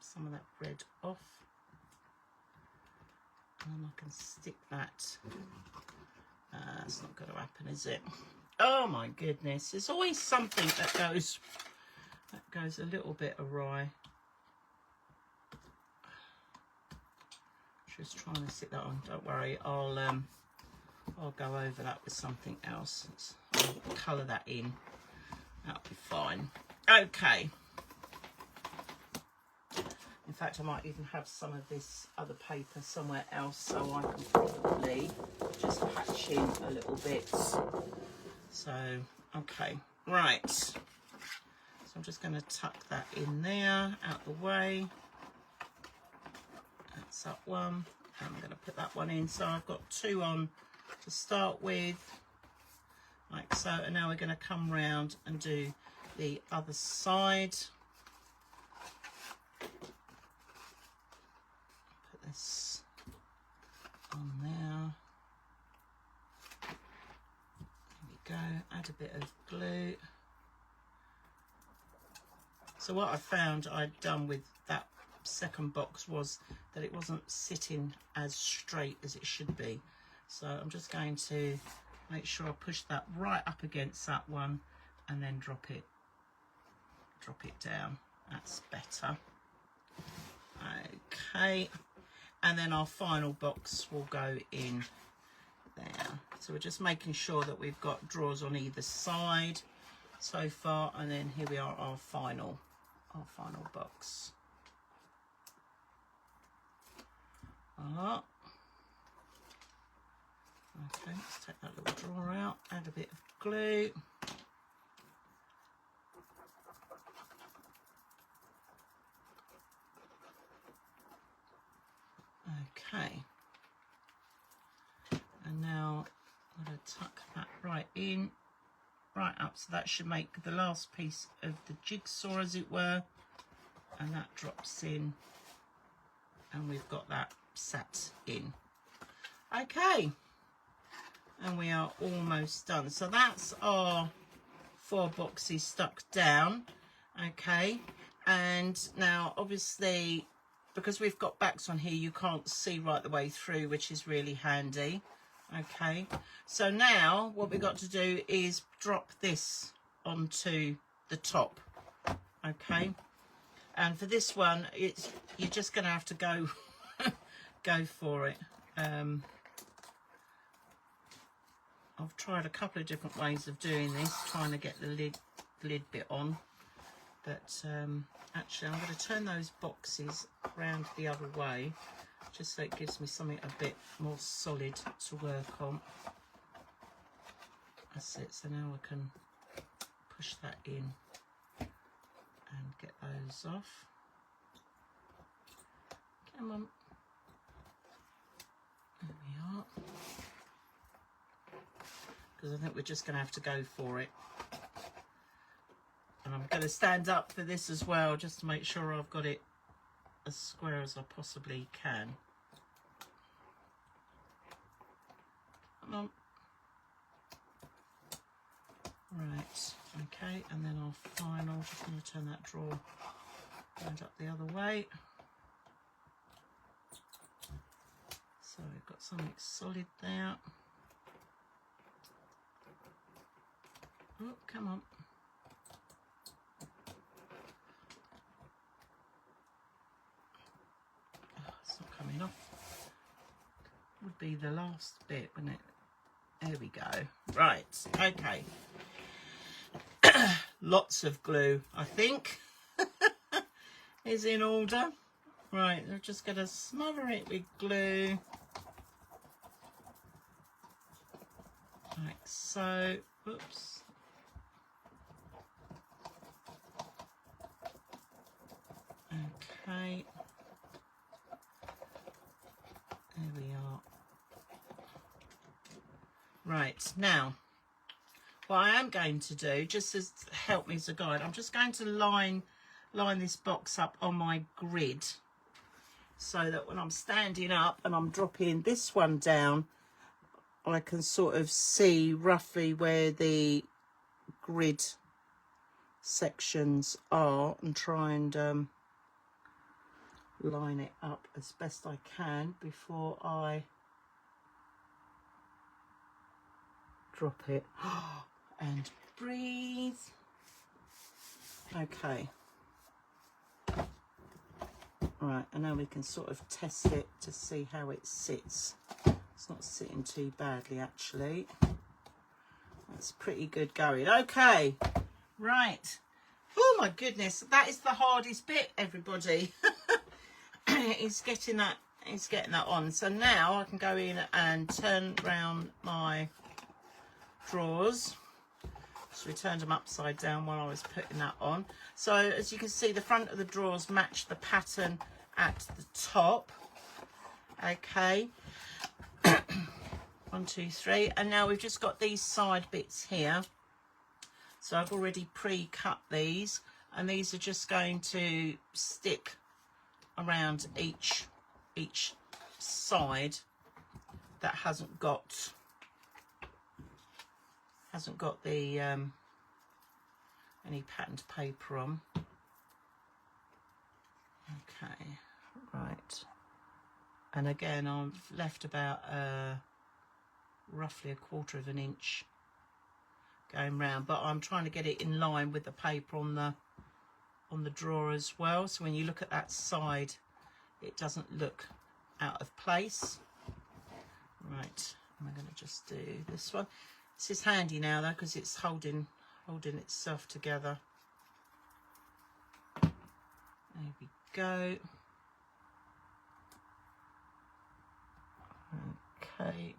some of that red off. And I can stick that. It's not going to happen, is it? Oh my goodness, there's always something that goes a little bit awry. Just trying to stick that on. Don't worry, I'll go over that with something else. I'll colour that in. That'll be fine. Okay. In fact, I might even have some of this other paper somewhere else, so I can probably just patch in a little bit. So, okay, right. So I'm just going to tuck that in there, out the way. That's that one. And I'm going to put that one in. So I've got 2 on to start with, like so. And now we're going to come round and do the other side. Put this on there. There we go. Add a bit of glue. So what I found I'd done with that second box was that it wasn't sitting as straight as it should be. So I'm just going to make sure I push that right up against that one and then drop it down. That's better. Okay, and then our final box will go in there. So we're just making sure that we've got drawers on either side so far, and then here we are, our final box. Okay, let's take that little drawer out, add a bit of glue. Okay, and now I'm going to tuck that right in, right up, so that should make the last piece of the jigsaw, as it were, and that drops in, and we've got that sat in. Okay, and we are almost done. So that's our 4 boxes stuck down. Okay, and now obviously because we've got backs on here, you can't see right the way through, which is really handy. Okay, so now what we've got to do is drop this onto the top. Okay, and for this one, you're just going to have to go for it. I've tried a couple of different ways of doing this, trying to get the lid bit on, but actually I'm going to turn those boxes around the other way, just so it gives me something a bit more solid to work on. That's it. So now I can push that in and get those off. Come on. There we are. Because I think we're just going to have to go for it. And I'm going to stand up for this as well, just to make sure I've got it as square as I possibly can. Come on. Right, okay, and then our final, just going to turn that drawer round up the other way. So we've got something solid there. Oh, come on. Oh, it's not coming off. Would be the last bit, wouldn't it? There we go. Right, okay. Lots of glue, I think, is in order. Right, we're just going to smother it with glue. Like so. Oops. Okay. There we are. Right, now, what I am going to do, just as help me as a guide, I'm just going to line this box up on my grid, so that when I'm standing up and I'm dropping this one down, I can sort of see roughly where the grid sections are and try and line it up as best I can before I drop it. And breathe. Okay. Right, and now we can sort of test it to see how it sits. It's not sitting too badly, actually. That's pretty good going. Okay, right. Oh my goodness, that is the hardest bit, everybody. It's getting that on. So now I can go in and turn round my drawers. So we turned them upside down while I was putting that on. So as you can see, the front of the drawers match the pattern at the top. Okay. 1, 2, 3, and now we've just got these side bits here. So I've already pre-cut these, and these are just going to stick around each side that hasn't got the any patterned paper on. Okay, right. And again, I've left about roughly 1/4 of an inch going round, but I'm trying to get it in line with the paper on the drawer as well, so when you look at that side it doesn't look out of place. Right, I'm going to just do this one. This is handy now though, because it's holding itself together. There we go. Okay.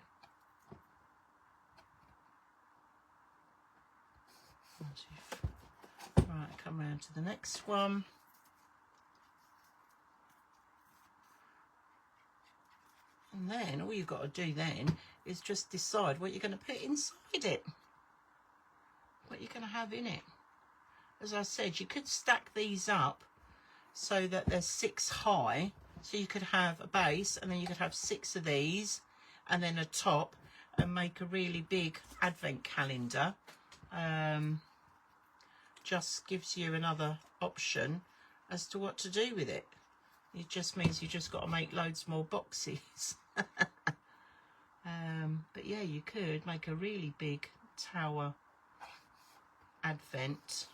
Right, come round to the next one. And then all you've got to do then is just decide what you're going to put inside it. What you're going to have in it. As I said, you could stack these up so that they're 6 high. So you could have a base, and then you could have 6 of these, and then a top, and make a really big advent calendar. Just gives you another option as to what to do with it. It just means you just got to make loads more boxes. But yeah, you could make a really big tower advent.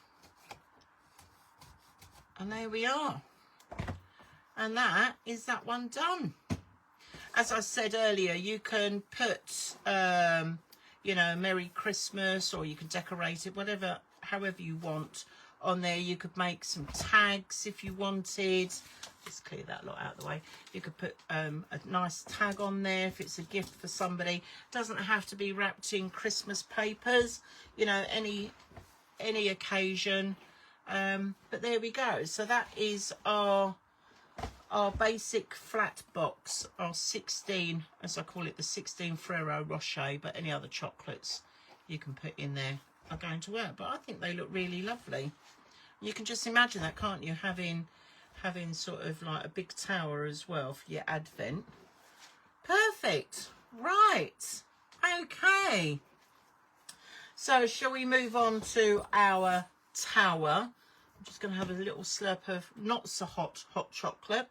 And there we are. And that is that one done. As I said earlier, you can put, you know, Merry Christmas, or you can decorate it, whatever, however you want on there. You could make some tags if you wanted. Just clear that lot out of the way. You could put a nice tag on there if it's a gift for somebody. It doesn't have to be wrapped in Christmas papers, you know, any occasion. But there we go. So that is our basic flat box, our 16, as I call it, the 16 Ferrero Rocher, but any other chocolates you can put in there are going to work. But I think they look really lovely. You can just imagine that, can't you, having sort of like a big tower as well for your advent. Perfect. Right. Okay. So shall we move on to our tower? I'm just going to have a little slurp of not so hot chocolate.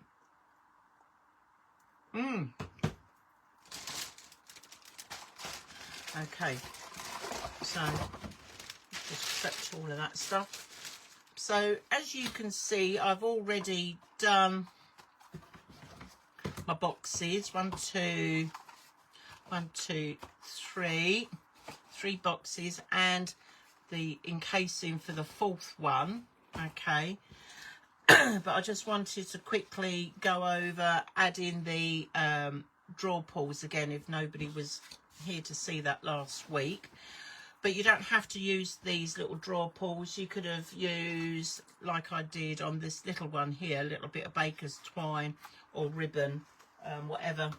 Okay, so just prepped all of that stuff. So as you can see, I've already done my boxes. 3 boxes, and the encasing for the 4th one. Okay. But I just wanted to quickly go over adding the drawer pulls again, if nobody was here to see that last week. But you don't have to use these little drawer pulls. You could have used, like I did on this little one here, a little bit of baker's twine or ribbon, whatever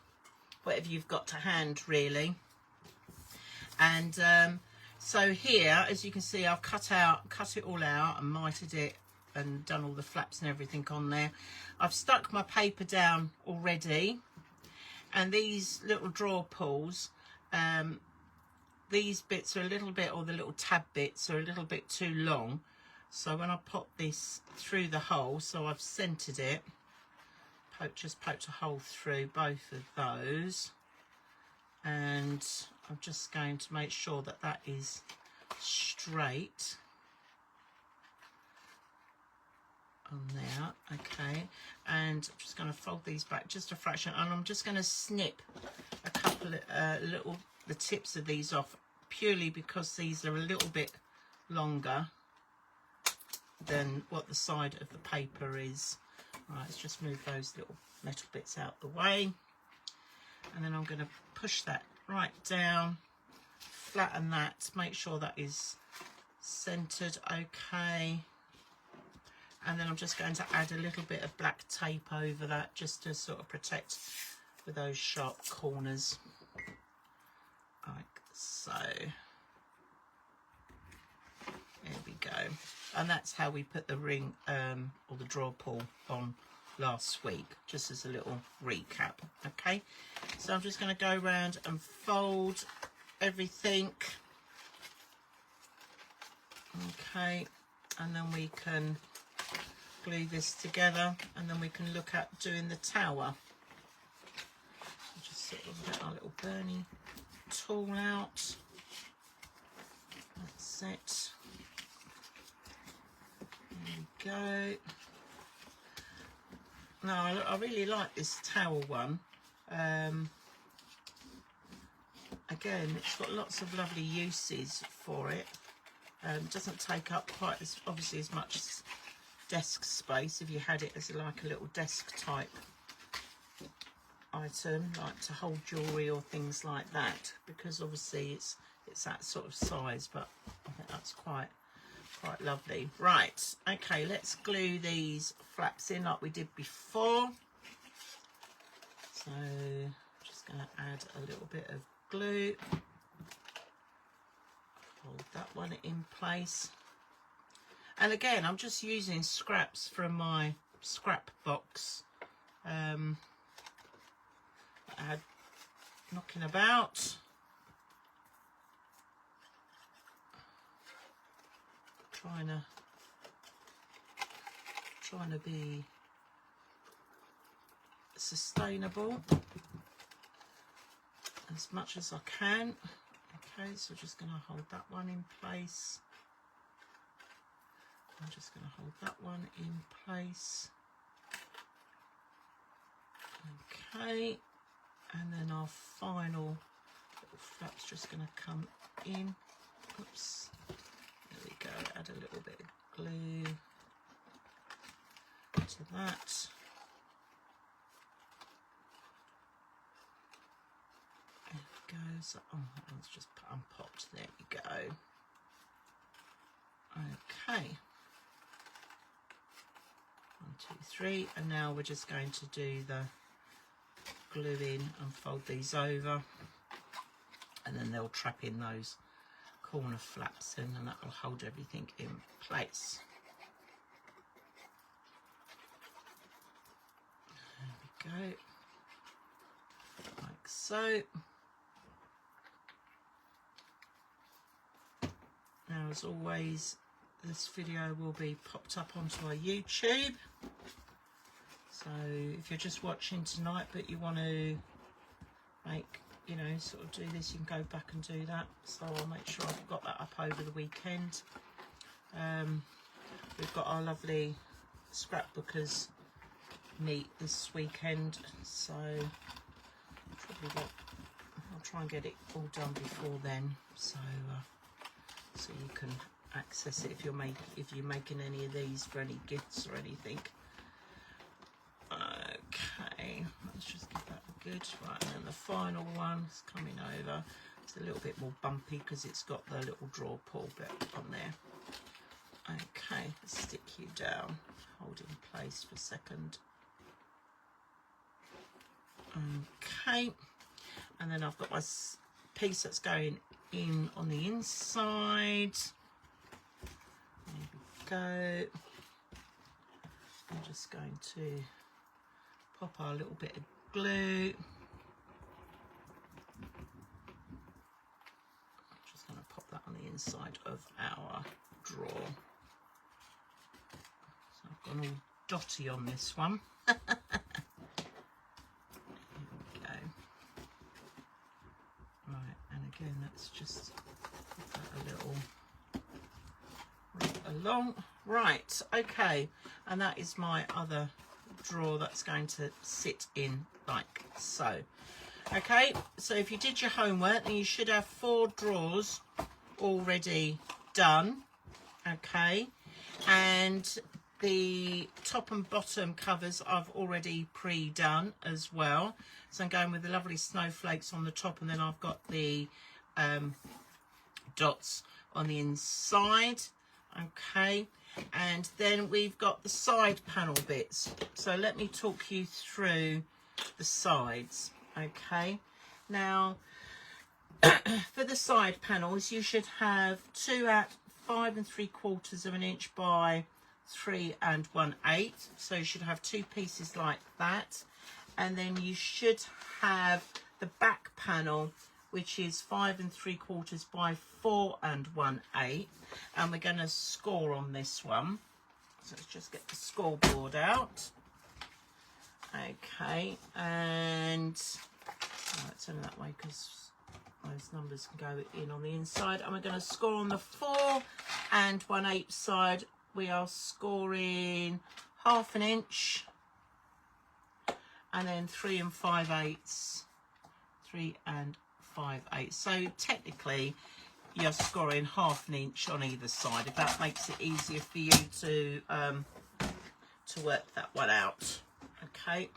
you've got to hand, really. And so here, as you can see, I've cut it all out and mitered it and done all the flaps and everything on there. I've stuck my paper down already, and these little drawer pulls, these bits are a little bit, or the little tab bits are a little bit too long. So when I pop this through the hole, so I've centered it, just poked a hole through both of those, and I'm just going to make sure that that is straight on there. Okay, and I'm just going to fold these back just a fraction, and I'm just going to snip a couple of the tips of these off, purely because these are a little bit longer than what the side of the paper is. Right, let's just move those little metal bits out the way, and then I'm going to push that right down, flatten that, make sure that is centered. Okay, and then I'm just going to add a little bit of black tape over that, just to sort of protect with those sharp corners, like so. There we go. And that's how we put the ring or the drawer pull on last week, just as a little recap. Okay, so I'm just going to go around and fold everything. Okay, and then we can glue this together, and then we can look at doing the tower. Just sort of get our little Bernie tool out. That's it. There we go. Now I really like this tower one. Again, it's got lots of lovely uses for it. Doesn't take up quite as obviously as much desk space if you had it as like a little desk type item, like to hold jewellery or things like that, because obviously it's that sort of size, but I think that's quite lovely. Right, okay, let's glue these flaps in like we did before. So just going to add a little bit of glue, hold that one in place, and again I'm just using scraps from my scrap box I had knocking about. Trying to be sustainable as much as I can. Okay, so just going to hold that one in place. I'm just going to hold that one in place. Okay, and then our final little flap's just going to come in. Oops. There we go, add a little bit of glue to that. There we go. So, oh, that one's just unpopped. There we go. Okay. 1, 2, 3. And now we're just going to do the glue in and fold these over. And then they'll trap in those corner flaps in, and that will hold everything in place. There we go, like so. Now, as always, this video will be popped up onto our YouTube, so if you're just watching tonight but you want to make, you know, sort of do this, you can go back and do that. So I'll make sure I've got that up over the weekend. We've got our lovely scrapbookers meet this weekend, so I'll try and get it all done before then, so you can access it if you're making any of these for any gifts or anything. Okay, let's just give that a good right, and then the final one is coming over. It's a little bit more bumpy because it's got the little drawer pull bit on there. Okay, let's stick you down, hold in place for a second. Okay, and then I've got my piece that's going in on the inside. There we go. I'm just going to pop our little bit of glue. I'm just going to pop that on the inside of our drawer. So I've gone all dotty on this one. Here we go. Right, and again, let's just put that a little right along. Right, okay, and that is my other drawer that's going to sit in like so. Okay, so if you did your homework, then you should have 4 drawers already done. Okay, and the top and bottom covers I've already pre-done as well. So I'm going with the lovely snowflakes on the top, and then I've got the dots on the inside. Okay, and then we've got the side panel bits. So let me talk you through the sides. Okay, now for the side panels, you should have 2 at 5 3/4 of an inch by 3 1/8. So you should have 2 pieces like that. And then you should have the back panel, which is 5 3/4 by 4 1/8. And we're going to score on this one. So let's just get the scoreboard out. Okay, and let's turn it that way because those numbers can go in on the inside. And we're going to score on the 4 1/8 side. We are scoring 1/2 inch, and then 3 5/8, 3 5/8. So technically, you're scoring 1/2 inch on either side. If that makes it easier for you to work that one out. Okay.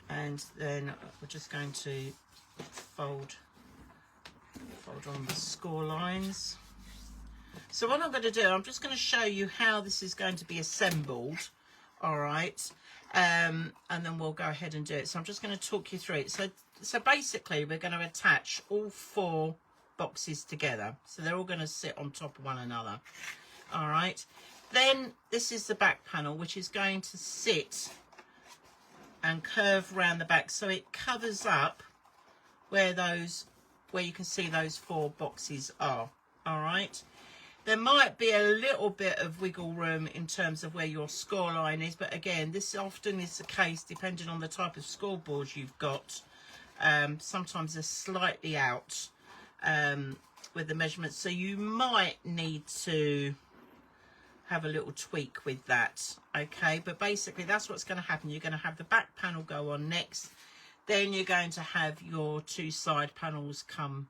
And then we're just going to fold on the score lines. So what I'm going to do, I'm just going to show you how this is going to be assembled. All right. And then we'll go ahead and do it. So I'm just going to talk you through it. So basically we're going to attach all 4 boxes together. So they're all going to sit on top of one another. All right. Then this is the back panel, which is going to sit and curve around the back, so it covers up where you can see those 4 boxes are. All right. There might be a little bit of wiggle room in terms of where your score line is, but again, this often is the case depending on the type of scoreboard you've got. Sometimes they're slightly out with the measurements, so you might need to have a little tweak with that. Okay, but basically that's what's going to happen. You're going to have the back panel go on next, then you're going to have your 2 side panels come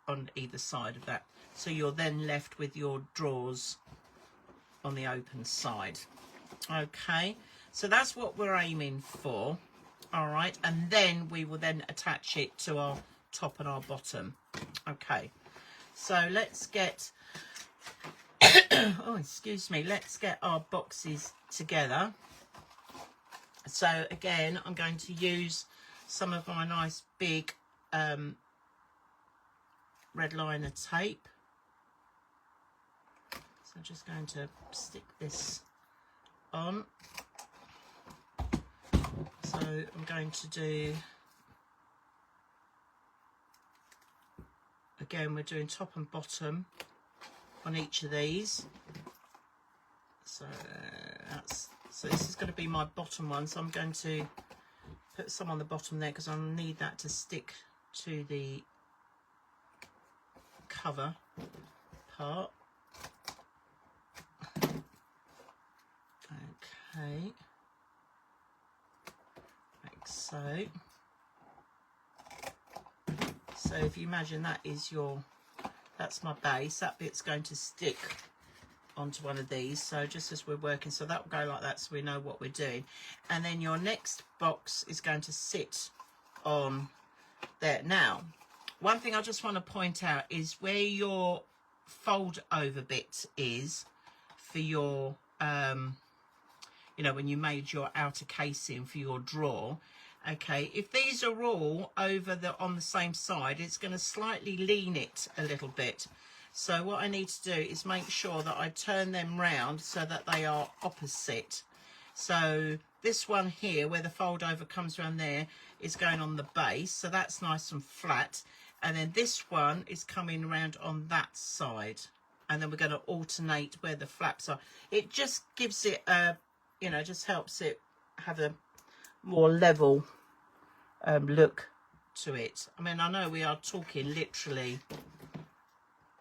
on either side of that, so you're then left with your drawers on the open side. Okay, so that's what we're aiming for. All right, and then we will then attach it to our top and our bottom. Okay, so let's get oh, excuse me, let's get our boxes together. So again, I'm going to use some of my nice big red liner tape. So I'm just going to stick this on. So I'm going to do, again, we're doing top and bottom on each of these. So this is going to be my bottom one, so I'm going to put some on the bottom there because I'll need that to stick to the cover part. Okay, like so. So if you imagine that is that's my base, that bit's going to stick onto one of these, so just as we're working, so that will go like that so we know what we're doing. And then your next box is going to sit on there. Now, one thing I just want to point out is where your fold over bit is for your you know, when you made your outer casing for your drawer. Okay, if these are all over on the same side, it's going to slightly lean it a little bit. So what I need to do is make sure that I turn them round so that they are opposite. So this one here, where the fold over comes around there, is going on the base, so that's nice and flat. And then this one is coming around on that side. And then we're going to alternate where the flaps are. It just gives it a, you know, just helps it have a more level look to it. I mean, I know we are talking literally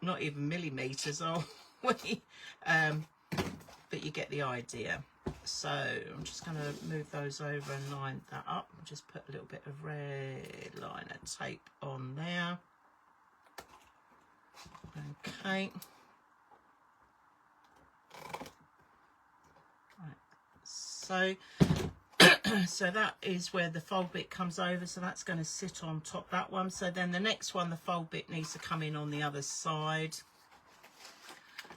not even millimeters, are we? But you get the idea. So I'm just going to move those over and line that up. Just put a little bit of red liner tape on there. Okay. Right. So so that is where the fold bit comes over, so that's going to sit on top, that one. So then the next one, the fold bit needs to come in on the other side.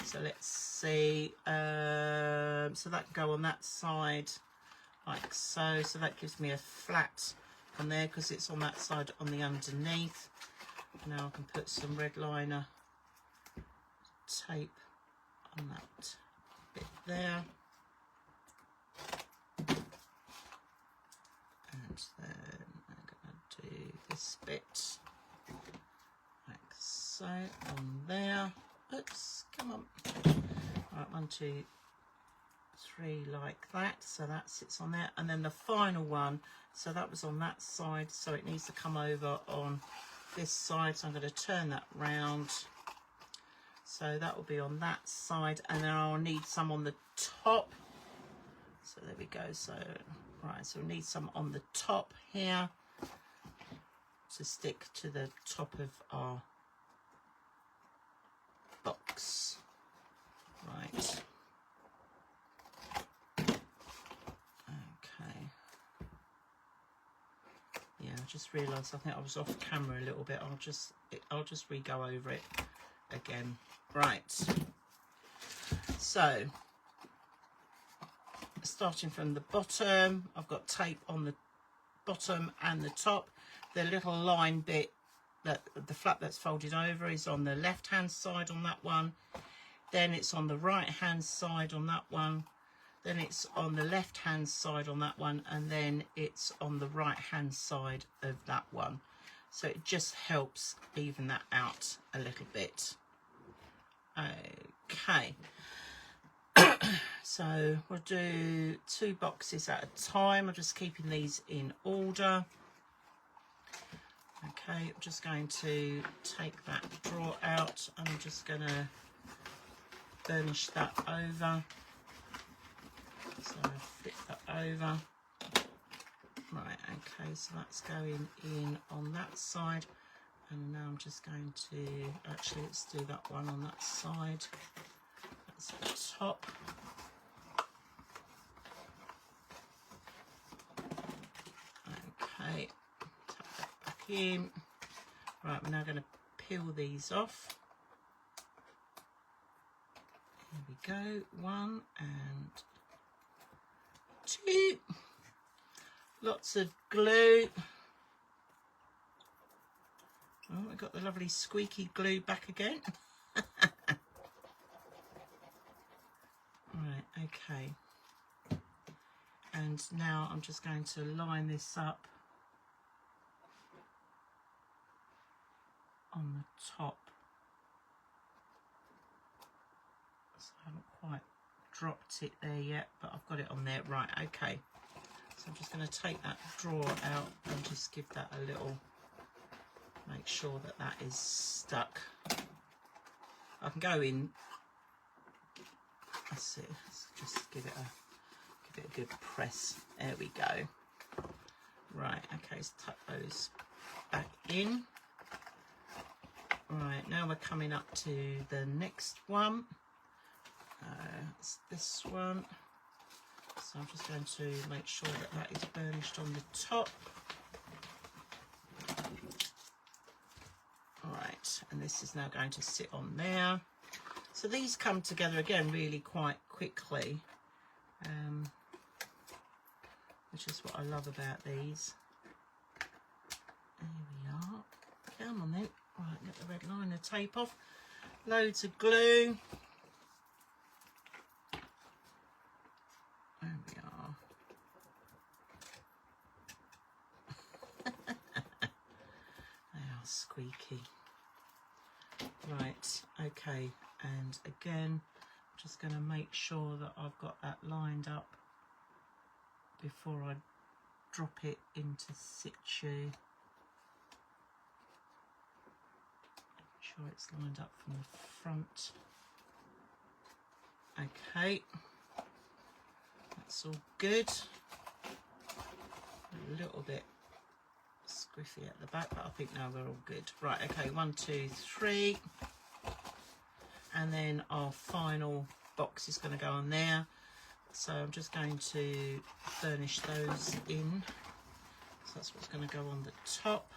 So let's see, so that can go on that side like so. So that gives me a flat on there because it's on that side on the underneath. Now I can put some red liner tape on that bit there. And then I'm going to do this bit like so on there. Oops, come on. Right, 1, 2, 3 like that. So that sits on there. And then the final one, so that was on that side, so it needs to come over on this side. So I'm going to turn that round. So that will be on that side, and then I'll need some on the top. So there we go. So right, so we need some on the top here to stick to the top of our box. Right. Okay. Yeah, I just realised I think I was off camera a little bit. I'll just re-go over it again. Right. So starting from the bottom, I've got tape on the bottom and the top. The little line bit, that the flap that's folded over, is on the left hand side on that one. Then it's on the right hand side on that one. Then it's on the left hand side on that one, and then it's on the right hand side of that one. So it just helps even that out a little bit. Okay. So we'll do 2 boxes at a time. I'm just keeping these in order. Okay, I'm just going to take that drawer out, and I'm just going to burnish that over. So I'll flip that over. Right, okay, so that's going in on that side. And now I'm just going to, actually let's do that one on that side. That's the top. Okay, tap that back in. Right, we're now going to peel these off. Here we go, 1 and 2. Lots of glue. Oh, we've got the lovely squeaky glue back again. Right, okay. And now I'm just going to line this up on the top. So I haven't quite dropped it there yet, but I've got it on there. Right, okay. So I'm just going to take that drawer out and just give that a little, make sure that that is stuck. I can go in, let's see, let's just give it a good press. There we go. Right, okay, so tuck those back in. Right, now we're coming up to the next one. It's this one. So I'm just going to make sure that that is burnished on the top. Alright, and this is now going to sit on there. So these come together again really quite quickly, which is what I love about these. There we are. Come on then. Right, get the red liner tape off. Loads of glue. There we are. They are squeaky. Right, okay, and again, I'm just going to make sure that I've got that lined up before I drop it into situ. Make sure it's lined up from the front. Okay, that's all good. A little bit squiffy at the back, but I think now we're all good. Right, okay, 1, 2, 3. And then our final box is going to go on there. So I'm just going to furnish those in. So that's what's going to go on the top.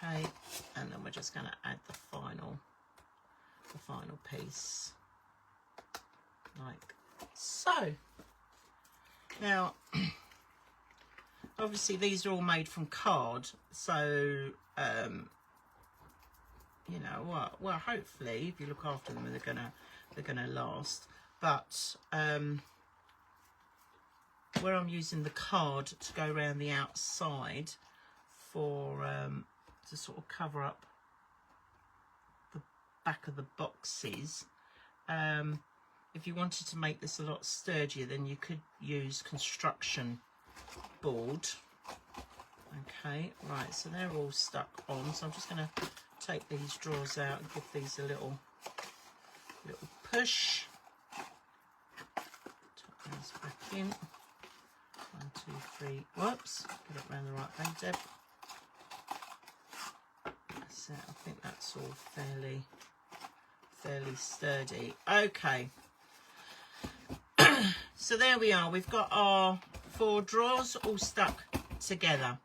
Okay, and then we're just going to add the final piece like so. Now obviously these are all made from card, so you know what, well hopefully if you look after them they're gonna last. But where I'm using the card to go around the outside for to sort of cover up the back of the boxes, if you wanted to make this a lot sturdier, then you could use construction board. Okay, right, so they're all stuck on, so I'm just going to take these drawers out and give these a little push. Tuck those back in. 1, 2, 3. Whoops, get it around the right way, Deb. That's it. I think that's all fairly sturdy. Okay. So there we are. We've got our 4 drawers all stuck together.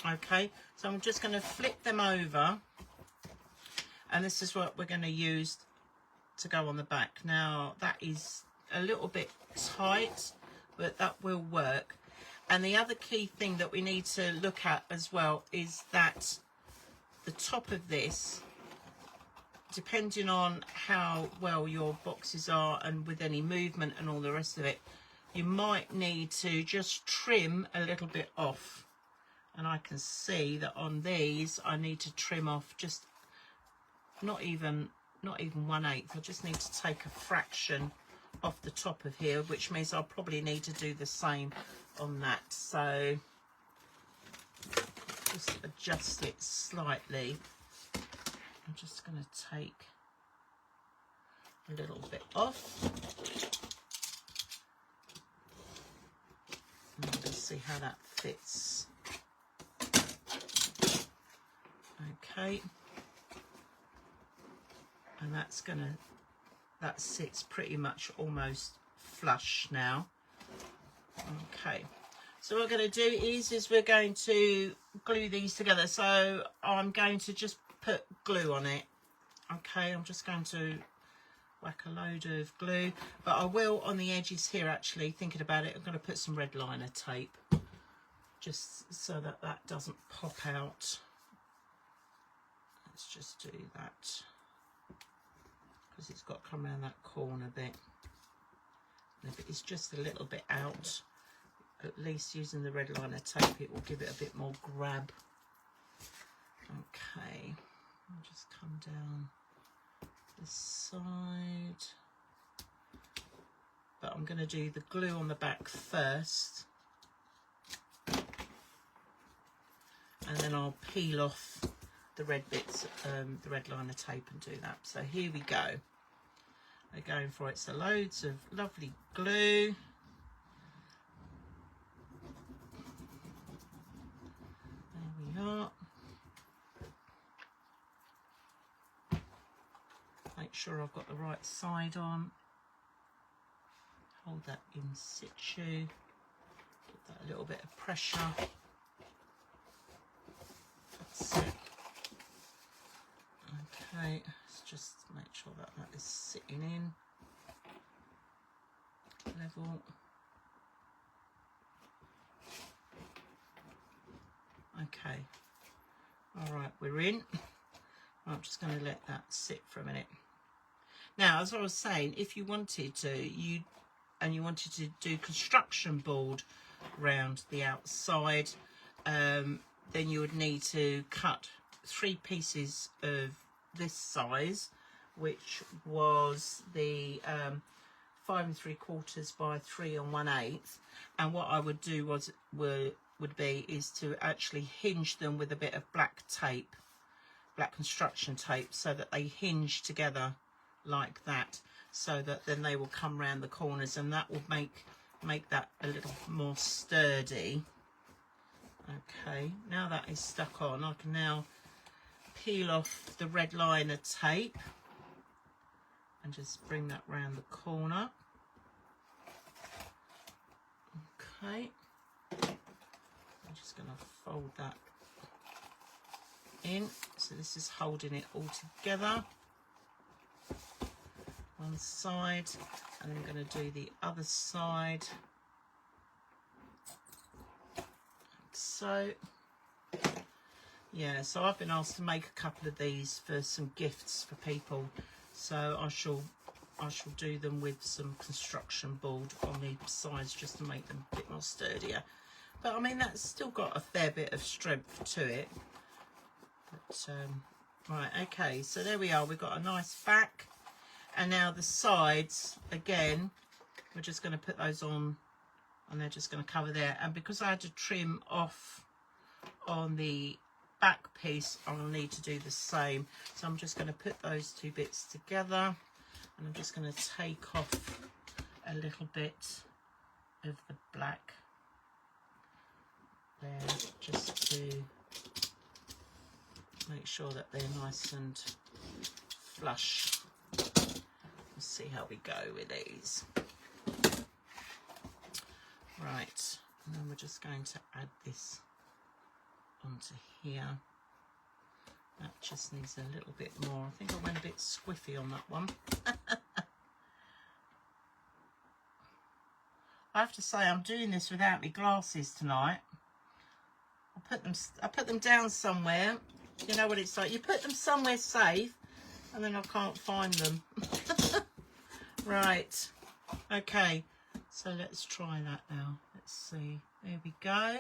Okay, so I'm just going to flip them over, and this is what we're going to use to go on the back. Now that is a little bit tight, but that will work. And the other key thing that we need to look at as well is that the top of this, depending on how well your boxes are and with any movement and all the rest of it, you might need to just trim a little bit off. And I can see that on these I need to trim off just not even 1/8. I just need to take a fraction off the top of here, which means I'll probably need to do the same on that. So just adjust it slightly. I'm just going to take a little bit off. And we'll see how that fits. Okay. And that sits pretty much almost flush now. Okay. So what we're going to do is we're going to glue these together. So I'm going to just put glue on it. Okay, I'm just going to whack a load of glue, but I will on the edges here, actually thinking about it, I'm going to put some red liner tape just so that that doesn't pop out. Let's just do that because it's got to come around that corner bit. And if it is just a little bit out, at least using the red liner tape, it will give it a bit more grab. Okay, I'll just come down this side, but I'm going to do the glue on the back first, and then I'll peel off the red bits, the red liner tape, and do that. So here we go. We're going for it. So loads of lovely glue. There we are. Make sure I've got the right side on. Hold that in situ. Give that a little bit of pressure. That's it. Okay, let's just make sure that that is sitting in level. Okay, all right, we're in. I'm just going to let that sit for a minute. Now, as I was saying, if you wanted to, you wanted to do construction board round the outside, then you would need to cut 3 pieces of this size, which was the 5 3/4 by 3 1/8. And what I would do is to actually hinge them with a bit of black tape, black construction tape, so that they hinge together like that, so that then they will come round the corners, and that will make that a little more sturdy. Okay, now that is stuck on, I can now peel off the red liner tape and just bring that round the corner. Okay, I'm just going to fold that in so so this is holding it all together. One side, and I'm going to do the other side. Like so. Yeah, so I've been asked to make a couple of these for some gifts for people. So I shall do them with some construction board on the sides just to make them a bit more sturdier. But I mean, that's still got a fair bit of strength to it. But right, okay, so there we are. We've got a nice back, and now the sides again. We're just going to put those on, and they're just going to cover there. And because I had to trim off on the back piece, I'll need to do the same. So I'm just going to put those two bits together, and I'm just going to take off a little bit of the black there, just to make sure that they're nice and flush. Let's see how we go with these. Right, and then we're just going to add this onto here. That just needs a little bit more. I think I went a bit squiffy on that one. I have to say, I'm doing this without my glasses tonight. I put them down somewhere. You know what it's like. You put them somewhere safe, and then I can't find them. Right. Okay. So let's try that now. Let's see. There we go.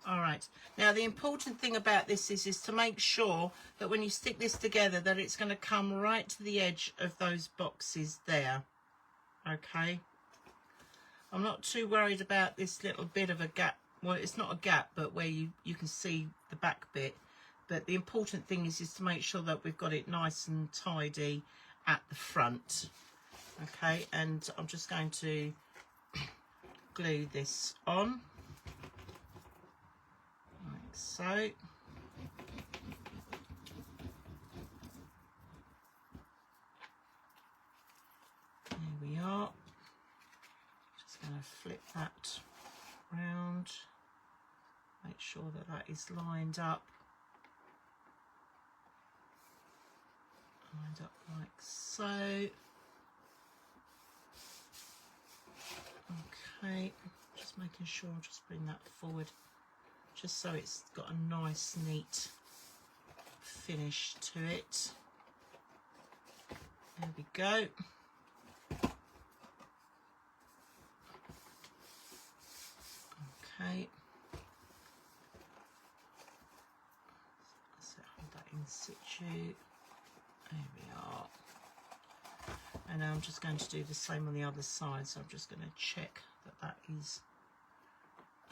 All right. Now the important thing about this is to make sure that when you stick this together, that it's going to come right to the edge of those boxes there. Okay. I'm not too worried about this little bit of a gap. Well, it's not a gap, but where you can see the back bit. But the important thing is to make sure that we've got it nice and tidy at the front. Okay, and I'm just going to glue this on, like so. There we are. Just going to flip that round, make sure that that is lined up like so. Okay, just making sure, just bring that forward just so it's got a nice neat finish to it. There we go. Okay, so hold that in situ. There we are. And now I'm just going to do the same on the other side, so I'm just going to check that that is,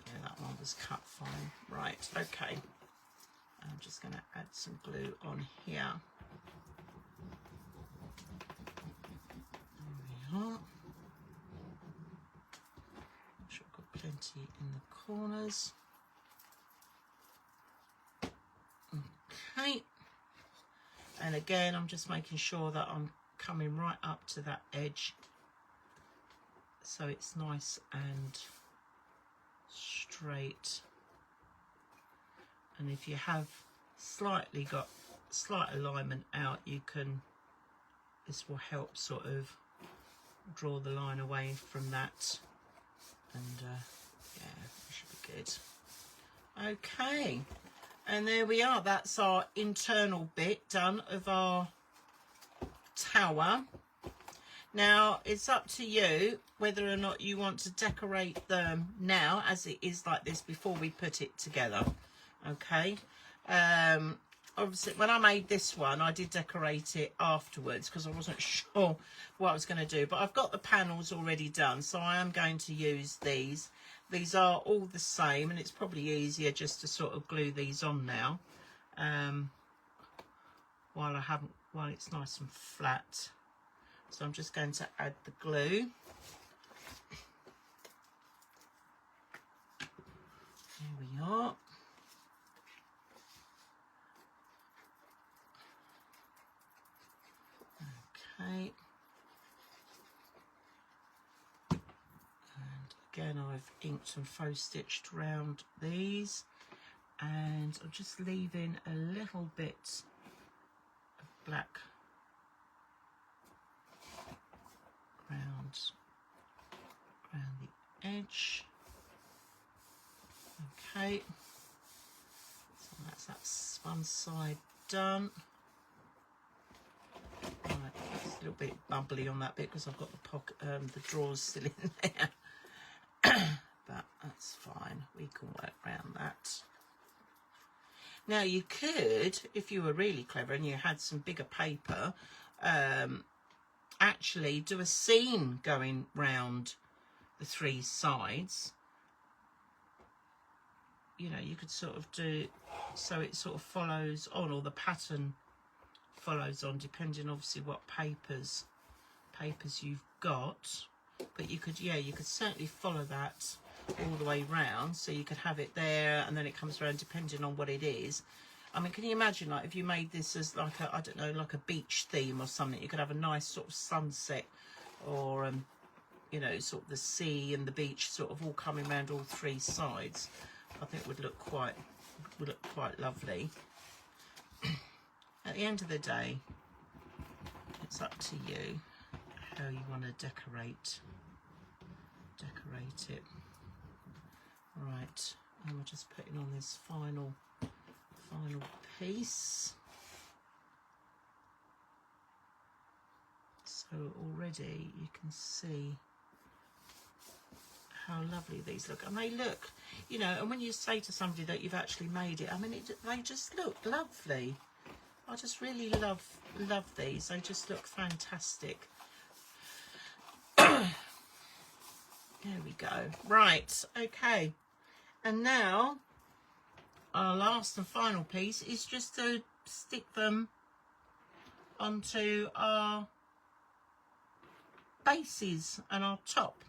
yeah, that one was cut fine. Right, okay. I'm just going to add some glue on here. There we are. Make sure I've got plenty in the corners. Okay. And again, I'm just making sure that I'm coming right up to that edge so it's nice and straight. And if you have got slight alignment out, you can, this will help sort of draw the line away from that, and yeah, it should be good. Okay, and there we are. That's our internal bit done of our tower. Now it's up to you whether or not you want to decorate them now as it is like this before we put it together. Okay, obviously when I made this one I did decorate it afterwards because I wasn't sure what I was going to do, but I've got the panels already done, so I am going to use these. These are all the same, and it's probably easier just to sort of glue these on now while it's nice and flat. So I'm just going to add the glue. There we are. Okay. And again, I've inked and faux stitched around these. and I'm just leaving a little bit of black around the edge. Okay, so that's that one side done. Right, it's a little bit bubbly on that bit because I've got the pocket, the drawers still in there, but that's fine. We can work around that. Now you could, if you were really clever and you had some bigger paper, actually do a seam going round the three sides. You know, you could sort of do so it sort of follows on, or the pattern follows on, depending obviously what papers you've got. But you could, yeah, you could certainly follow that all the way round, so you could have it there and then it comes around depending on what it is. I mean, can you imagine, like, if you made this as like a, I don't know, like a beach theme or something, you could have a nice sort of sunset, or you know, sort of the sea and the beach sort of all coming around all three sides. I think would look quite lovely. At the end of the day, it's up to you how you want to decorate it. Right, and we're just putting on this final piece. So already you can see how lovely these look, and they look, you know, and when you say to somebody that you've actually made it, I mean, they just look lovely. I just really love these. They just look fantastic. There we go. Right, okay. And now our last and final piece is just to stick them onto our bases and our top.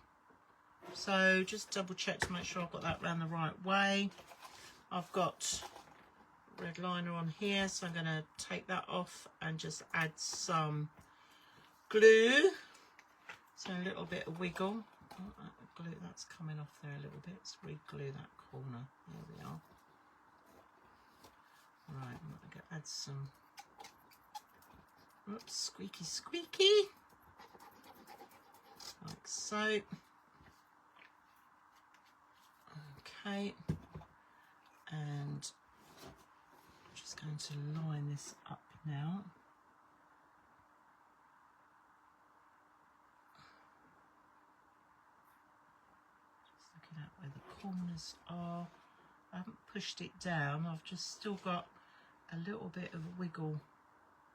So just double check to make sure I've got that round the right way. I've got red liner on here, so I'm going to take that off and just add some glue. So a little bit of wiggle. Oh, that glue, that's coming off there a little bit. Let's re-glue that corner. There we are. Right, I'm going to add some, oops, squeaky squeaky, like so. Okay, and I'm just going to line this up now. Just looking at where the corners are. I haven't pushed it down, I've just still got a little bit of wiggle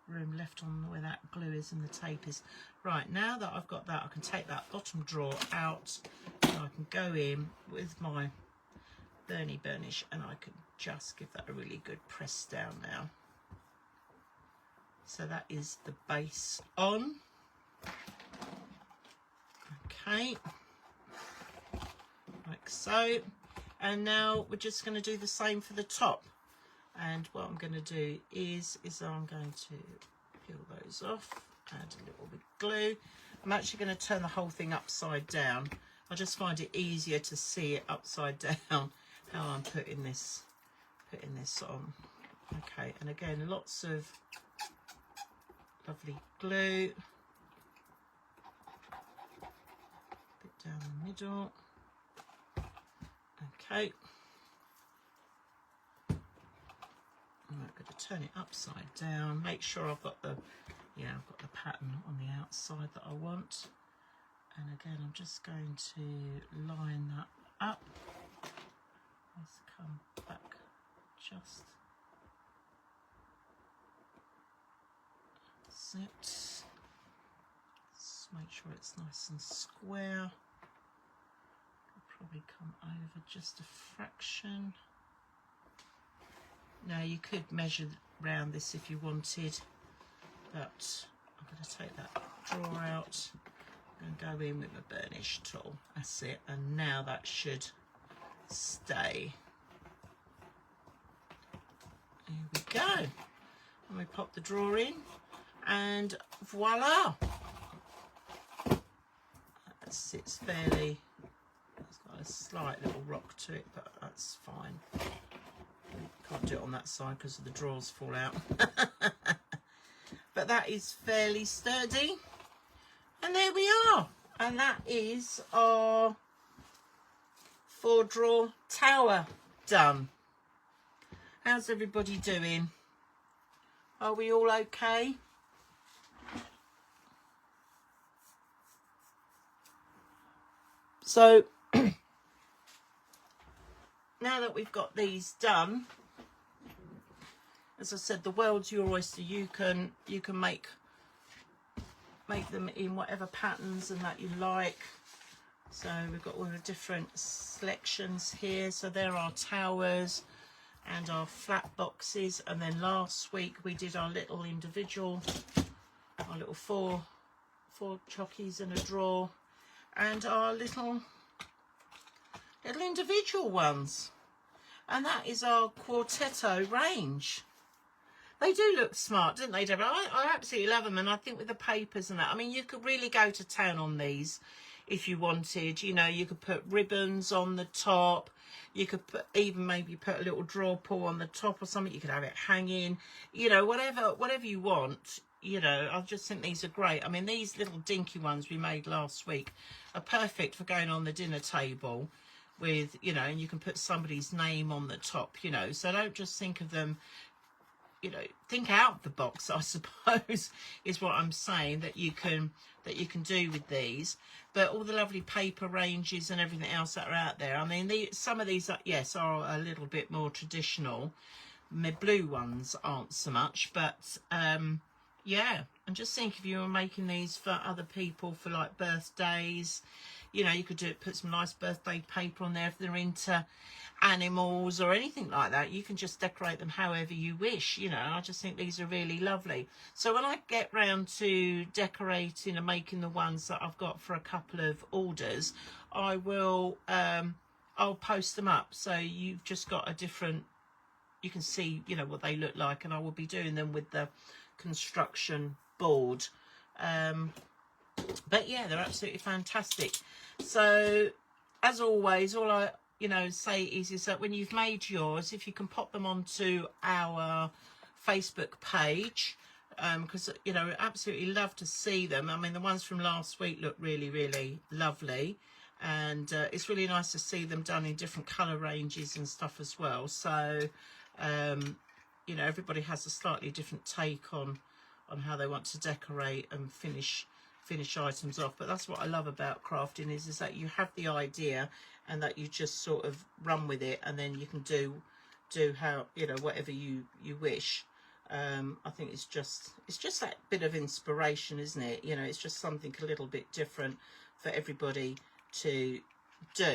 room left on where that glue is and the tape is. Right, now that I've got that, I can take that bottom drawer out and I can go in with my burnish and I can just give that a really good press down now. So that is the base on. Okay, like so. And now we're just going to do the same for the top. And what I'm going to do is I'm going to peel those off, add a little bit of glue. I'm actually going to turn the whole thing upside down. I just find it easier to see it upside down how I'm putting this on. Okay, and again, lots of lovely glue. Bit down the middle. Okay. I'm going to turn it upside down. Make sure I've got the pattern on the outside that I want. And again, I'm just going to line that up. Let's come back just. That's it. Let's make sure it's nice and square. I'll probably come over just a fraction. Now you could measure round this if you wanted, but I'm going to take that drawer out. I'm going to go in with my burnish tool. That's it. And now that should stay. There we go. And we pop the drawer in, and voila. That sits fairly. It's got a slight little rock to it, but that's fine. Can't do it on that side because the drawers fall out. But that is fairly sturdy. And there we are. And that is our 4-drawer tower done. How's everybody doing? Are we all okay? So now that we've got these done, as I said, the world's your oyster. You can make them in whatever patterns and that you like. So we've got all the different selections here. So there are towers and our flat boxes, and then last week we did our little individual, our little four chockies in a drawer, and our little individual ones. And that is our Quartetto range. They do look smart, don't they, Deborah? I absolutely love them, and I think with the papers and that, I mean, you could really go to town on these if you wanted. You know, you could put ribbons on the top. You could even maybe put a little drawer pull on the top or something. You could have it hanging, you know, whatever you want. You know, I just think these are great. I mean, these little dinky ones we made last week are perfect for going on the dinner table with, you know, and you can put somebody's name on the top, you know. So don't just think of them, you know, think out the box, I suppose, is what I'm saying, that you can do with these. But all the lovely paper ranges and everything else that are out there, I mean, some of these are, yes, are a little bit more traditional. My blue ones aren't so much, but yeah, and just think if you were making these for other people for like birthdays, you know, you could put some nice birthday paper on there if they're into animals or anything like that. You can just decorate them however you wish, you know. I just think these are really lovely. So when I get round to decorating and making the ones that I've got for a couple of orders, I will I'll post them up, so you've just got a different, you can see, you know, what they look like, and I will be doing them with the construction board. But yeah, they're absolutely fantastic. So as always, all I say is that when you've made yours, if you can pop them onto our Facebook page, because you know, absolutely love to see them. I mean, the ones from last week look really, really lovely, and it's really nice to see them done in different colour ranges and stuff as well. So you know, everybody has a slightly different take on how they want to decorate and finish items off. But that's what I love about crafting, is that you have the idea and that you just sort of run with it, and then you can do how, you know, whatever you wish. I think it's just that bit of inspiration, isn't it? You know, it's just something a little bit different for everybody to do.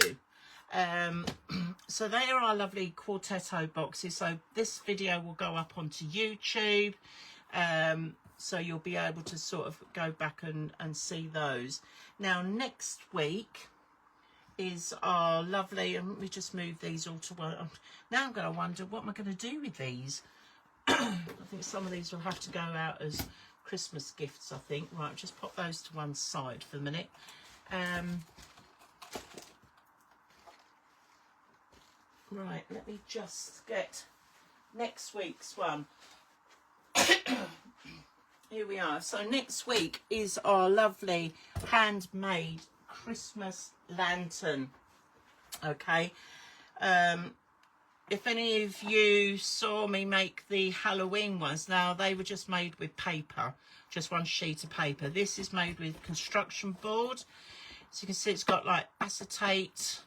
So they are our lovely Quartetto boxes. So this video will go up onto YouTube, so you'll be able to sort of go back and see those. Now next week is our lovely, and let me just move these all to one. Now I'm going to wonder, what am I going to do with these? I think some of these will have to go out as Christmas gifts, I think. Right, just pop those to one side for the minute. Right, let me just get next week's one. Here we are. So next week is our lovely handmade Christmas lantern. Okay. If any of you saw me make the Halloween ones, now they were just made with paper, just one sheet of paper. This is made with construction board. So you can see it's got like acetate,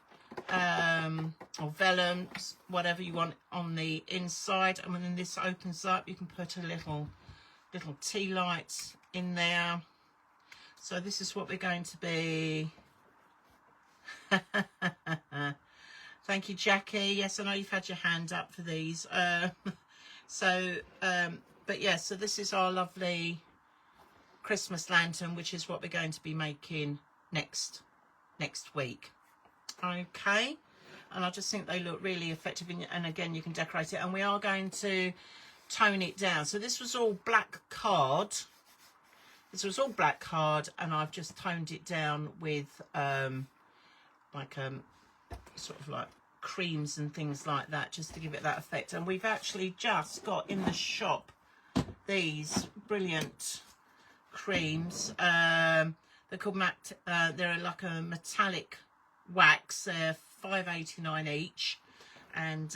or vellum, whatever you want on the inside. And when this opens up, you can put a little tea light in there. So this is what we're going to be. Thank you, Jackie. Yes, I know you've had your hand up for these. But yeah, so this is our lovely Christmas lantern, which is what we're going to be making next week. Okay, and I just think they look really effective, and again, you can decorate it, and we are going to tone it down. So this was all black card. And I've just toned it down with sort of like creams and things like that, just to give it that effect. And we've actually just got in the shop these brilliant creams. They're called they're like a metallic wax. They're $5.89 each, and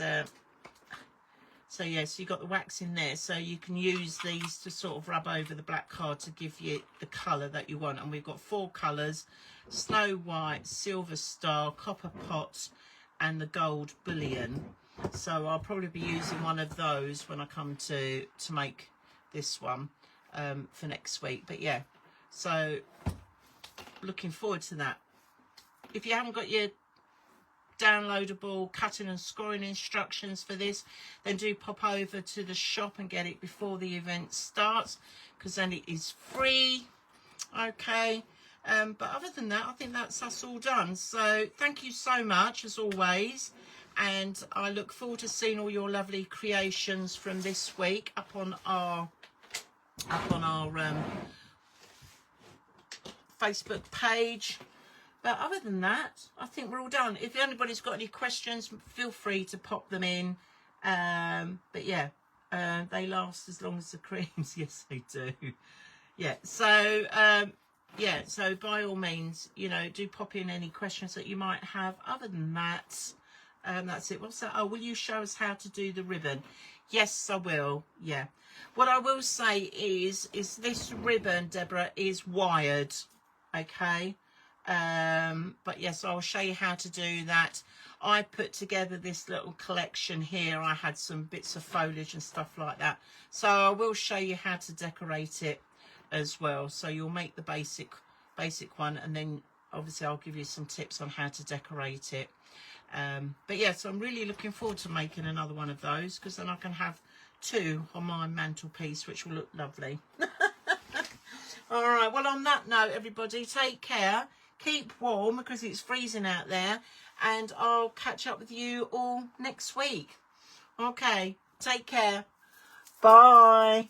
so yes, you got the wax in there, so you can use these to sort of rub over the black card to give you the colour that you want. And we've got 4 colours: Snow White, Silver Star, Copper Pot, and the Gold Bullion. So I'll probably be using one of those when I come to make this one for next week. But yeah, so looking forward to that. If you haven't got your downloadable cutting and scoring instructions for this, then do pop over to the shop and get it before the event starts, because then it is free. Okay, but other than that, I think that's us all done. So thank you so much as always, and I look forward to seeing all your lovely creations from this week up on our Facebook page. But other than that, I think we're all done. If anybody's got any questions, feel free to pop them in. But yeah, they last as long as the creams. Yes, they do. Yeah, so yeah, so by all means, you know, do pop in any questions that you might have. Other than that, that's it. What's that? Oh, will you show us how to do the ribbon? Yes, I will. Yeah. What I will say is this ribbon, Deborah, is wired. Okay. But yes, I'll show you how to do that. I put together this little collection here. I had some bits of foliage and stuff like that, so I will show you how to decorate it as well. So you'll make the basic one, and then obviously I'll give you some tips on how to decorate it. But yeah, so I'm really looking forward to making another one of those, because then I can have 2 on my mantelpiece, which will look lovely. All right, well, on that note, everybody, take care. Keep warm, because it's freezing out there, and I'll catch up with you all next week. Okay, take care. Bye.